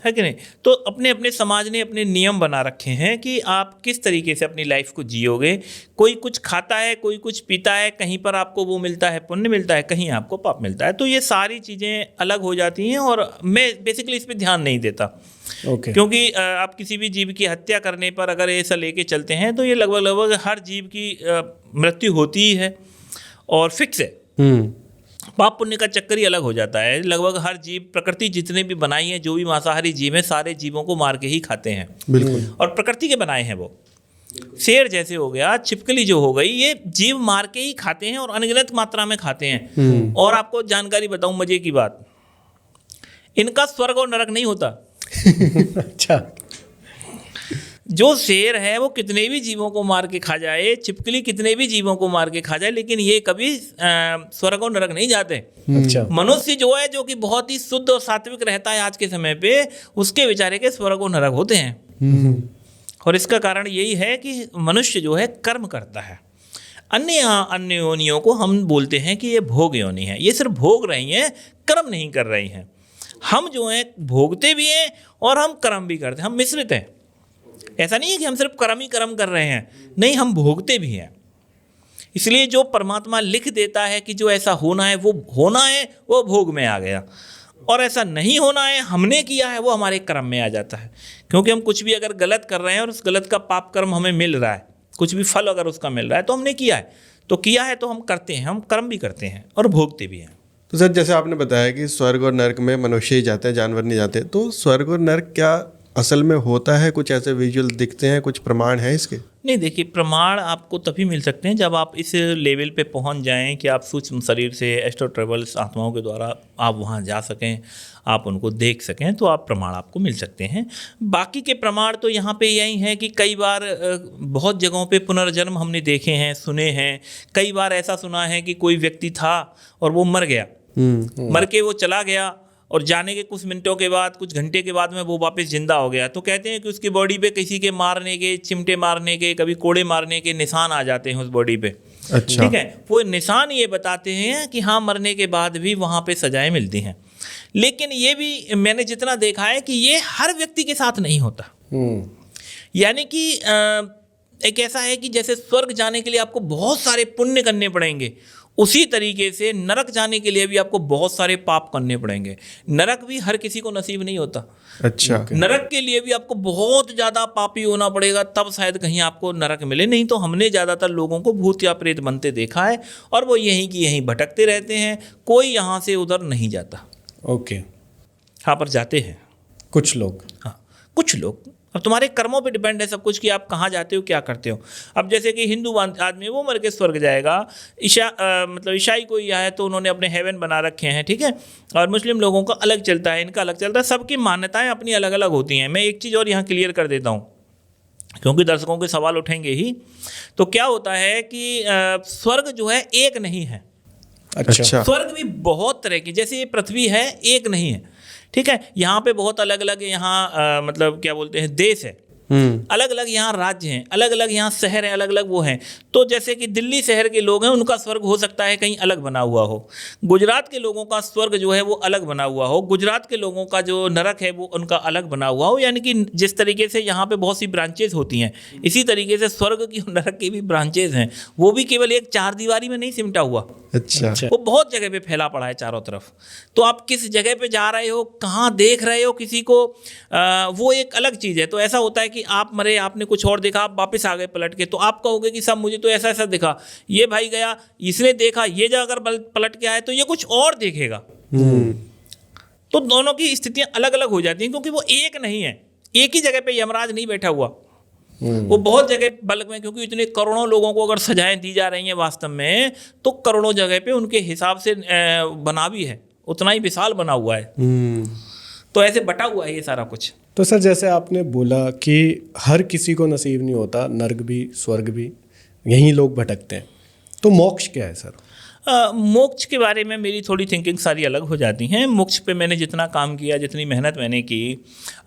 है कि नहीं। तो अपने अपने समाज ने अपने नियम बना रखे हैं कि आप किस तरीके से अपनी लाइफ को जियोगे। कोई कुछ खाता है, कोई कुछ पीता है, कहीं पर आपको वो मिलता है पुण्य मिलता है, कहीं आपको पाप मिलता है। तो ये सारी चीज़ें अलग हो जाती हैं और मैं बेसिकली इस पर ध्यान नहीं देता। ओके। क्योंकि आप किसी भी जीव की हत्या करने पर अगर ऐसा लेके चलते हैं तो ये लगभग हर जीव की मृत्यु होती ही है और फिक्स है। पाप पुण्य का चक्कर ही अलग हो जाता है। लगभग हर जीव, प्रकृति जितने भी बनाई है, जो भी मांसाहारी जीव है, सारे जीवों को मार के ही खाते हैं। बिल्कुल। और प्रकृति के बनाए हैं वो। शेर जैसे हो गया, छिपकली जो हो गई, ये जीव मार के ही खाते हैं और अनगिनत मात्रा में खाते हैं। और आपको जानकारी बताऊं मजे की बात, इनका स्वर्ग और नरक नहीं होता। अच्छा। जो शेर है वो कितने भी जीवों को मार के खा जाए, छिपकली कितने भी जीवों को मार के खा जाए, लेकिन ये कभी स्वर्ग और नरक नहीं जाते। अच्छा। मनुष्य जो है, जो कि बहुत ही शुद्ध और सात्विक रहता है आज के समय पे, उसके बेचारे के स्वर्ग और नरक होते हैं। और इसका कारण यही है कि मनुष्य जो है कर्म करता है। अन्य योनियों को हम बोलते हैं कि ये भोग योनि है। ये सिर्फ भोग रही हैं, कर्म नहीं कर रही हैं। हम जो हैं भोगते भी हैं और हम कर्म भी करते हैं, हम मिश्रित हैं। ऐसा नहीं है कि हम सिर्फ कर्म ही कर्म कर रहे हैं, नहीं, हम भोगते भी हैं। इसलिए जो परमात्मा लिख देता है कि जो ऐसा होना है वो होना है, वो भोग में आ गया। और ऐसा नहीं होना है, हमने किया है, वो हमारे कर्म में आ जाता है। क्योंकि हम कुछ भी अगर गलत कर रहे हैं और उस गलत का पाप कर्म हमें मिल रहा है, कुछ भी फल अगर उसका मिल रहा है तो हमने किया है, तो हम करते हैं, हम कर्म भी करते हैं और भोगते भी हैं। तो सर जैसे आपने बताया कि स्वर्ग और नरक में मनुष्य ही जाते हैं, जानवर नहीं जाते, तो स्वर्ग और नरक क्या असल में होता है? कुछ ऐसे विजुअल दिखते हैं, कुछ प्रमाण है इसके? नहीं, देखिए, प्रमाण आपको तभी मिल सकते हैं जब आप इस लेवल पे पहुंच जाएं कि आप सूक्ष्म शरीर से एस्ट्रो ट्रेवल्स आत्माओं के द्वारा आप वहां जा सकें, आप उनको देख सकें, तो आप प्रमाण आपको मिल सकते हैं। बाकी के प्रमाण तो यहाँ पे यही है कि कई बार बहुत जगहों पे पुनर्जन्म हमने देखे हैं, सुने हैं। कई बार ऐसा सुना है कि कोई व्यक्ति था और वो मर गया, मर के वो चला गया और जाने के कुछ मिनटों के बाद, कुछ घंटे के बाद में वो वापस जिंदा हो गया। तो कहते हैं कि उसकी बॉडी पे किसी के मारने के, चिमटे मारने के, कभी कोड़े मारने के निशान आ जाते हैं उस बॉडी पे। अच्छा। ठीक है, वो निशान ये बताते हैं कि हाँ, मरने के बाद भी वहाँ पे सजाएं मिलती हैं। लेकिन ये भी मैंने जितना देखा है कि ये हर व्यक्ति के साथ नहीं होता। यानी कि एक ऐसा है कि जैसे स्वर्ग जाने के लिए आपको बहुत सारे पुण्य करने पड़ेंगे, उसी तरीके से नरक जाने के लिए भी आपको बहुत सारे पाप करने पड़ेंगे। नरक भी हर किसी को नसीब नहीं होता। अच्छा। नरक के लिए भी आपको बहुत ज़्यादा पापी होना पड़ेगा, तब शायद कहीं आपको नरक मिले। नहीं तो हमने ज़्यादातर लोगों को भूत या प्रेत बनते देखा है और वो यहीं की यहीं भटकते रहते हैं, कोई यहाँ से उधर नहीं जाता। ओके। यहाँ पर जाते हैं कुछ लोग। हाँ, कुछ लोग। अब तुम्हारे कर्मों पे डिपेंड है सब कुछ कि आप कहाँ जाते हो, क्या करते हो। अब जैसे कि हिंदू आदमी वो मर के स्वर्ग जाएगा, मतलब ईसाई कोई आया तो उन्होंने अपने हेवन बना रखे हैं, ठीक है। और मुस्लिम लोगों का अलग चलता है, इनका अलग चलता है। सबकी मान्यताएं अपनी अलग अलग होती हैं। मैं एक चीज़ और यहाँ क्लियर कर देता हूँ, क्योंकि दर्शकों के सवाल उठेंगे ही। तो क्या होता है कि स्वर्ग जो है एक नहीं है। अच्छा। स्वर्ग भी बहुत तरह की, जैसे ये पृथ्वी है एक नहीं है, ठीक है। यहाँ पे बहुत अलग अलग यहाँ मतलब क्या बोलते हैं देश है, अलग अलग यहाँ राज्य हैं, अलग अलग यहाँ शहर हैं, अलग अलग वो हैं। तो जैसे कि दिल्ली शहर के लोग हैं, उनका स्वर्ग हो सकता है कहीं अलग बना हुआ हो। गुजरात के लोगों का स्वर्ग जो है वो अलग बना हुआ हो। गुजरात के लोगों का जो नरक है वो उनका अलग बना हुआ हो। यानी कि जिस तरीके से यहाँ पे बहुत सी ब्रांचेज होती हैं, इसी तरीके से स्वर्ग की और नरक की भी ब्रांचेज हैं। वो भी केवल एक चार दीवारी में नहीं सिमटा हुआ, अच्छा। वो बहुत जगह पे फैला पड़ा है चारों तरफ। तो आप किस जगह पे जा रहे हो, कहाँ देख रहे हो किसी को, वो एक अलग चीज़ है। तो ऐसा होता है कि आप मरे, आपने कुछ और देखा, आप वापस आ गए पलट के, तो आप कहोगे कि सब मुझे तो ऐसा ऐसा दिखा, ये भाई गया, इसने देखा, ये जगह अगर पलट के आए तो ये कुछ और देखेगा। तो दोनों की स्थितियां अलग अलग हो जाती हैं, क्योंकि वो एक नहीं है। एक ही जगह पे यमराज नहीं बैठा हुआ, वो बहुत जगह बल्क में, क्योंकि इतने करोड़ों लोगों को अगर सजाएं दी जा रही हैं वास्तव में, तो करोड़ों जगह पे उनके हिसाब से बना भी है, उतना ही विशाल बना हुआ है। तो ऐसे बटा हुआ है ये सारा कुछ। तो सर जैसे आपने बोला कि हर किसी को नसीब नहीं होता, नर्क भी स्वर्ग भी, यहीं लोग भटकते हैं। तो मोक्ष क्या है सर? मोक्ष के बारे में मेरी थोड़ी थिंकिंग सारी अलग हो जाती हैं। मोक्ष पे मैंने जितना काम किया, जितनी मेहनत मैंने की,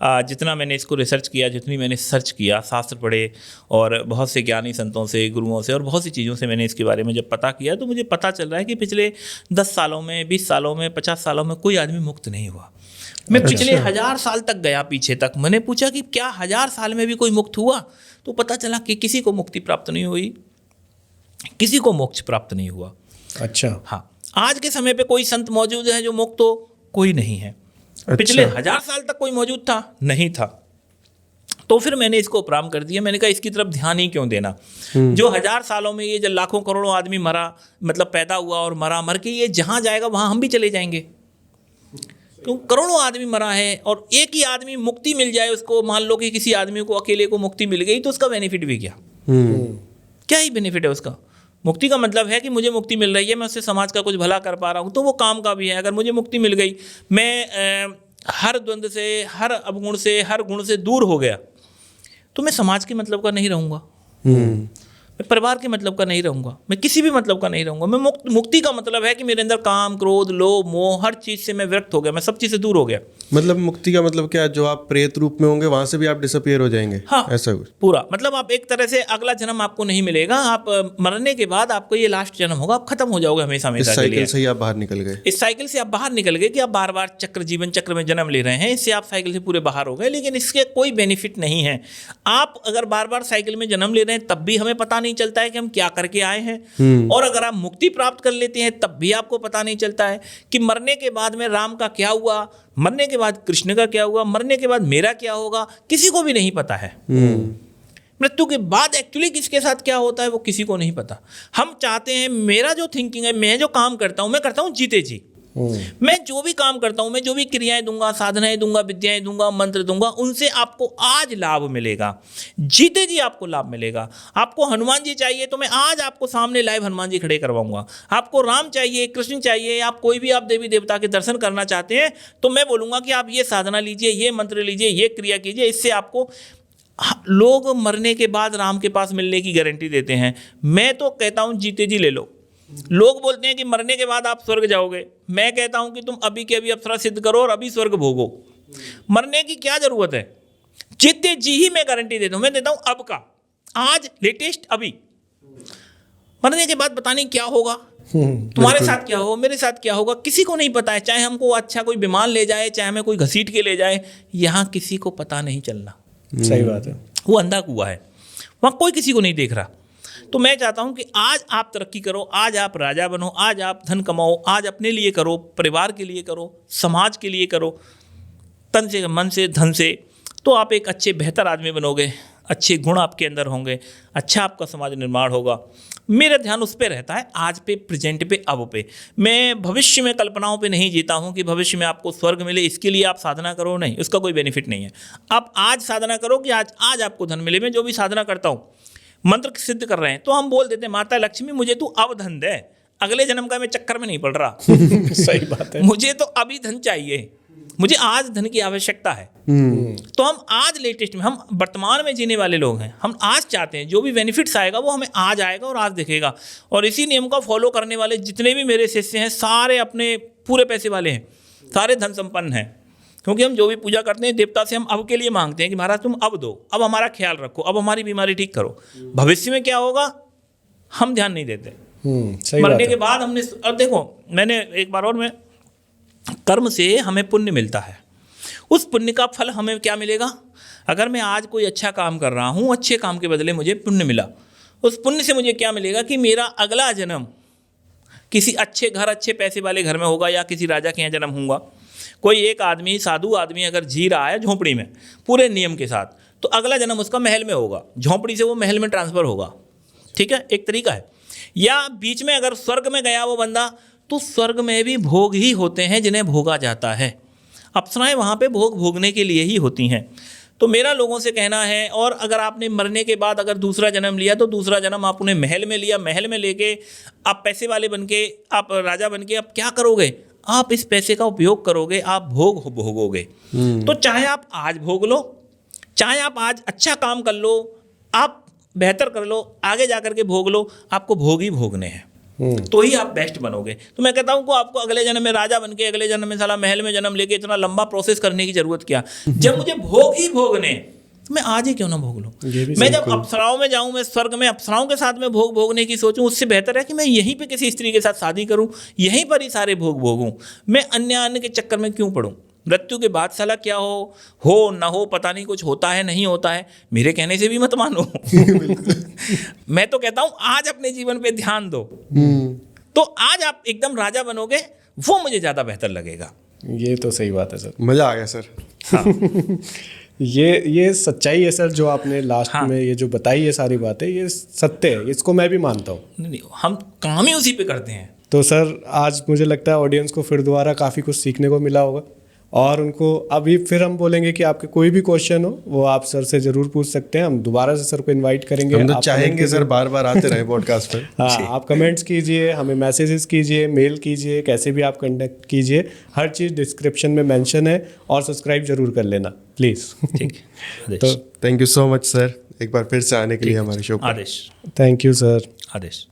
जितना मैंने इसको रिसर्च किया, जितनी मैंने सर्च किया, शास्त्र पढ़े और बहुत से ज्ञानी संतों से, गुरुओं से और बहुत सी चीज़ों से मैंने इसके बारे में जब पता किया, तो मुझे पता चल रहा है कि पिछले 10 सालों में, 20 सालों में, 50 सालों में कोई आदमी मुक्त नहीं हुआ। मैं पिछले 1000 साल तक गया पीछे तक, मैंने पूछा कि क्या 1000 साल में भी कोई मुक्त हुआ? तो पता चला कि किसी को मुक्ति प्राप्त नहीं हुई, किसी को मोक्ष प्राप्त नहीं हुआ। अच्छा। हाँ, आज के समय पे कोई संत मौजूद है जो मुक्त हो? कोई नहीं है। अच्छा। पिछले 1000 साल तक कोई मौजूद था? नहीं था। तो फिर मैंने इसको उपराम कर दिया। मैंने कहा इसकी तरफ ध्यान ही क्यों देना। जो 1000 सालों में ये जो लाखों करोड़ों आदमी मरा, मतलब पैदा हुआ और मरा, मर के ये जहाँ जाएगा वहाँ हम भी चले जाएंगे। क्यों? करोड़ों आदमी मरा है और एक ही आदमी मुक्ति मिल जाए उसको, मान लो कि किसी आदमी को अकेले को मुक्ति मिल गई, तो उसका बेनिफिट भी क्या? क्या ही बेनिफिट है उसका? मुक्ति का मतलब है कि मुझे मुक्ति मिल रही है, मैं उससे समाज का कुछ भला कर पा रहा हूँ, तो वो काम का भी है। अगर मुझे मुक्ति मिल गई, मैं हर द्वंद्व से, हर अवगुण से, हर गुण से दूर हो गया, तो मैं समाज के मतलब का नहीं रहूँगा, मैं परिवार के मतलब का नहीं रहूँगा, मैं किसी भी मतलब का नहीं रहूँगा। मैं मुक्ति का मतलब है कि मेरे अंदर काम, क्रोध, लोभ, मोह, हर चीज़ से मैं विरक्त हो गया, मैं सब चीज़ से दूर हो गया। मतलब मुक्ति का मतलब क्या? जो आप प्रेत रूप में होंगे वहां से भी आप डिसअपियर हो जाएंगे? हाँ, ऐसा कुछ पूरा मतलब आप एक तरह से अगला जन्म आपको नहीं मिलेगा। आप मरने के बाद आपको ये लास्ट जन्म होगा, आप खत्म हो जाओगे हमेशा हमेशा के लिए। साइकिल से ही आप बाहर निकल गए। इस साइकिल से आप बाहर निकल गए कि आप बार बार जीवन चक्र में जन्म ले रहे हैं, इससे आप साइकिल से पूरे बाहर हो गए। लेकिन इसके कोई बेनिफिट नहीं है। आप अगर बार बार साइकिल में जन्म ले रहे हैं तब भी हमें पता नहीं चलता है कि हम क्या करके आए हैं, और अगर आप मुक्ति प्राप्त कर लेते हैं तब भी आपको पता नहीं चलता है कि मरने के बाद में राम का क्या हुआ, मरने के बाद कृष्ण का क्या हुआ, मरने के बाद मेरा क्या होगा, किसी को भी नहीं पता है। मृत्यु के बाद एक्चुअली किसके साथ क्या होता है वो किसी को नहीं पता। हम चाहते हैं, मेरा जो थिंकिंग है, मैं जो काम करता हूं, मैं करता हूं जीते जी। मैं जो भी काम करता हूं, मैं जो भी क्रियाएं दूंगा, साधनाएं दूंगा, विद्याएं दूंगा, मंत्र दूंगा, उनसे आपको आज लाभ मिलेगा, जीते जी आपको लाभ मिलेगा। आपको हनुमान जी चाहिए तो मैं आज आपको सामने लाइव हनुमान जी खड़े करवाऊंगा। आपको राम चाहिए, कृष्ण चाहिए, आप कोई भी आप देवी देवता के दर्शन करना चाहते हैं तो मैं बोलूंगा कि आप ये साधना लीजिए, ये मंत्र लीजिए, ये क्रिया कीजिए। इससे आपको लोग मरने के बाद राम के पास मिलने की गारंटी देते हैं, मैं तो कहता हूं जीते जी ले लो। लोग बोलते हैं कि मरने के बाद आप स्वर्ग जाओगे, मैं कहता हूं कि तुम अभी के अभी अप्सरा सिद्ध करो और अभी स्वर्ग भोगो। मरने की क्या जरूरत है? जीते जी ही मैं गारंटी देता हूं, मैं देता हूं अब का, आज लेटेस्ट अभी। मरने के बाद पता नहीं क्या होगा, तुम्हारे साथ क्या होगा, मेरे साथ क्या होगा, किसी को नहीं पता है। चाहे हमको अच्छा कोई विमान ले जाए, चाहे हमें कोई घसीट के ले जाए, यहाँ किसी को पता नहीं चलना। सही बात है। वो अंधा कुआं है, वहाँ कोई किसी को नहीं देख रहा। तो मैं चाहता हूं कि आज आप तरक्की करो, आज आप राजा बनो, आज आप धन कमाओ, आज अपने लिए करो, परिवार के लिए करो, समाज के लिए करो, तन से, मन से, धन से, तो आप एक अच्छे बेहतर आदमी बनोगे, अच्छे गुण आपके अंदर होंगे, अच्छा आपका समाज निर्माण होगा। मेरा ध्यान उस पे रहता है, आज पे, प्रेजेंट पे, अब पे। मैं भविष्य में कल्पनाओं पे नहीं जीता हूँ कि भविष्य में आपको स्वर्ग मिले, इसके लिए आप साधना करो, नहीं, उसका कोई बेनिफिट नहीं है। आप आज साधना करो कि आज आपको धन मिले। मैं जो भी साधना करता हूँ, मंत्र सिद्ध कर रहे हैं तो हम बोल देते हैं, माता लक्ष्मी मुझे तू अब धन दे, अगले जन्म का मैं चक्कर में नहीं पड़ रहा। सही बात है। मुझे तो अभी धन चाहिए, मुझे आज धन की आवश्यकता है। तो हम आज लेटेस्ट में, हम वर्तमान में जीने वाले लोग हैं, हम आज चाहते हैं जो भी बेनिफिट्स आएगा वो हमें आज आएगा और आज दिखेगा। और इसी नियम को फॉलो करने वाले जितने भी मेरे शिष्य हैं सारे अपने पूरे पैसे वाले हैं, सारे धन संपन्न हैं। क्योंकि हम जो भी पूजा करते हैं देवता से हम अब के लिए मांगते हैं कि महाराज तुम अब दो, अब हमारा ख्याल रखो, अब हमारी बीमारी ठीक करो। भविष्य में क्या होगा हम ध्यान नहीं देते। सही मरने बात के बाद हमने, अब देखो मैंने एक बार और, मैं कर्म से हमें पुण्य मिलता है, उस पुण्य का फल हमें क्या मिलेगा? अगर मैं आज कोई अच्छा काम कर रहा हूँ, अच्छे काम के बदले मुझे पुण्य मिला, उस पुण्य से मुझे क्या मिलेगा कि मेरा अगला जन्म किसी अच्छे घर, अच्छे पैसे वाले घर में होगा या किसी राजा के यहाँ जन्म होगा। कोई एक आदमी, साधु आदमी अगर जी रहा है झोंपड़ी में पूरे नियम के साथ, तो अगला जन्म उसका महल में होगा, झोंपड़ी से वो महल में ट्रांसफ़र होगा। ठीक है, एक तरीका है। या बीच में अगर स्वर्ग में गया वो बंदा, तो स्वर्ग में भी भोग ही होते हैं जिन्हें भोगा जाता है। अप्सराएं वहाँ पे भोग भोगने के लिए ही होती हैं। तो मेरा लोगों से कहना है, और अगर आपने मरने के बाद अगर दूसरा जन्म लिया तो दूसरा जन्म आप उन्हें महल में लिया, महल में लेके आप पैसे वाले बन के, आप राजा बन के आप क्या करोगे? आप इस पैसे का उपयोग करोगे, आप भोग भोगोगे। तो चाहे आप आज भोग लो, चाहे आप आज अच्छा काम कर लो, आप बेहतर कर लो, आगे जा कर के भोग लो, आपको भोग ही भोगने हैं। तो ही आप बेस्ट बनोगे। तो मैं कहता हूँ को आपको अगले जन्म में राजा बन के, अगले जन्म में साला महल में जन्म लेके इतना लंबा प्रोसेस करने की जरूरत क्या? जब मुझे भोग ही भोगने, तो मैं आज ही क्यों ना भोग लूँ? मैं जब अप्सराओं में जाऊँ, मैं स्वर्ग में अप्सराओं के साथ में भोग भोगने की सोचूं, उससे बेहतर है कि मैं यहीं पे किसी स्त्री के साथ शादी करूं, यहीं पर ही सारे भोग भोगूं। मैं अन्य के चक्कर में क्यों पड़ूं? मृत्यु के बाद साला क्या हो ना हो, पता नहीं, कुछ होता है नहीं होता है, मेरे कहने से भी मत मानो। मैं तो कहता हूँ आज अपने जीवन पे ध्यान दो, तो आज आप एकदम राजा बनोगे, वो मुझे ज़्यादा बेहतर लगेगा। ये तो सही बात है सर, मज़ा आ गया सर। हाँ। ये सच्चाई है सर, जो आपने लास्ट में ये जो बताई है सारी बातें, ये सत्य है, इसको मैं भी मानता हूँ। नहीं, हम काम ही उसी पे करते हैं। तो सर आज मुझे लगता है ऑडियंस को फिर दोबारा काफ़ी कुछ सीखने को मिला होगा, और उनको अभी फिर हम बोलेंगे कि आपके कोई भी क्वेश्चन हो वो आप सर से ज़रूर पूछ सकते हैं। हम दोबारा से सर को इनवाइट करेंगे। हम तो चाहेंगे सर बार बार आते रहे पॉडकास्ट पर। हाँ, आप कमेंट्स कीजिए, हमें मैसेजेस कीजिए, मेल कीजिए, कैसे भी आप कंटेक्ट कीजिए, हर चीज़ डिस्क्रिप्शन में मेंशन है, और सब्सक्राइब जरूर कर लेना प्लीज़। ठीक है, तो thank you so much sir, एक बार फिर से आने के लिए हमारे शो पर। Adesh. Thank you sir. Adesh.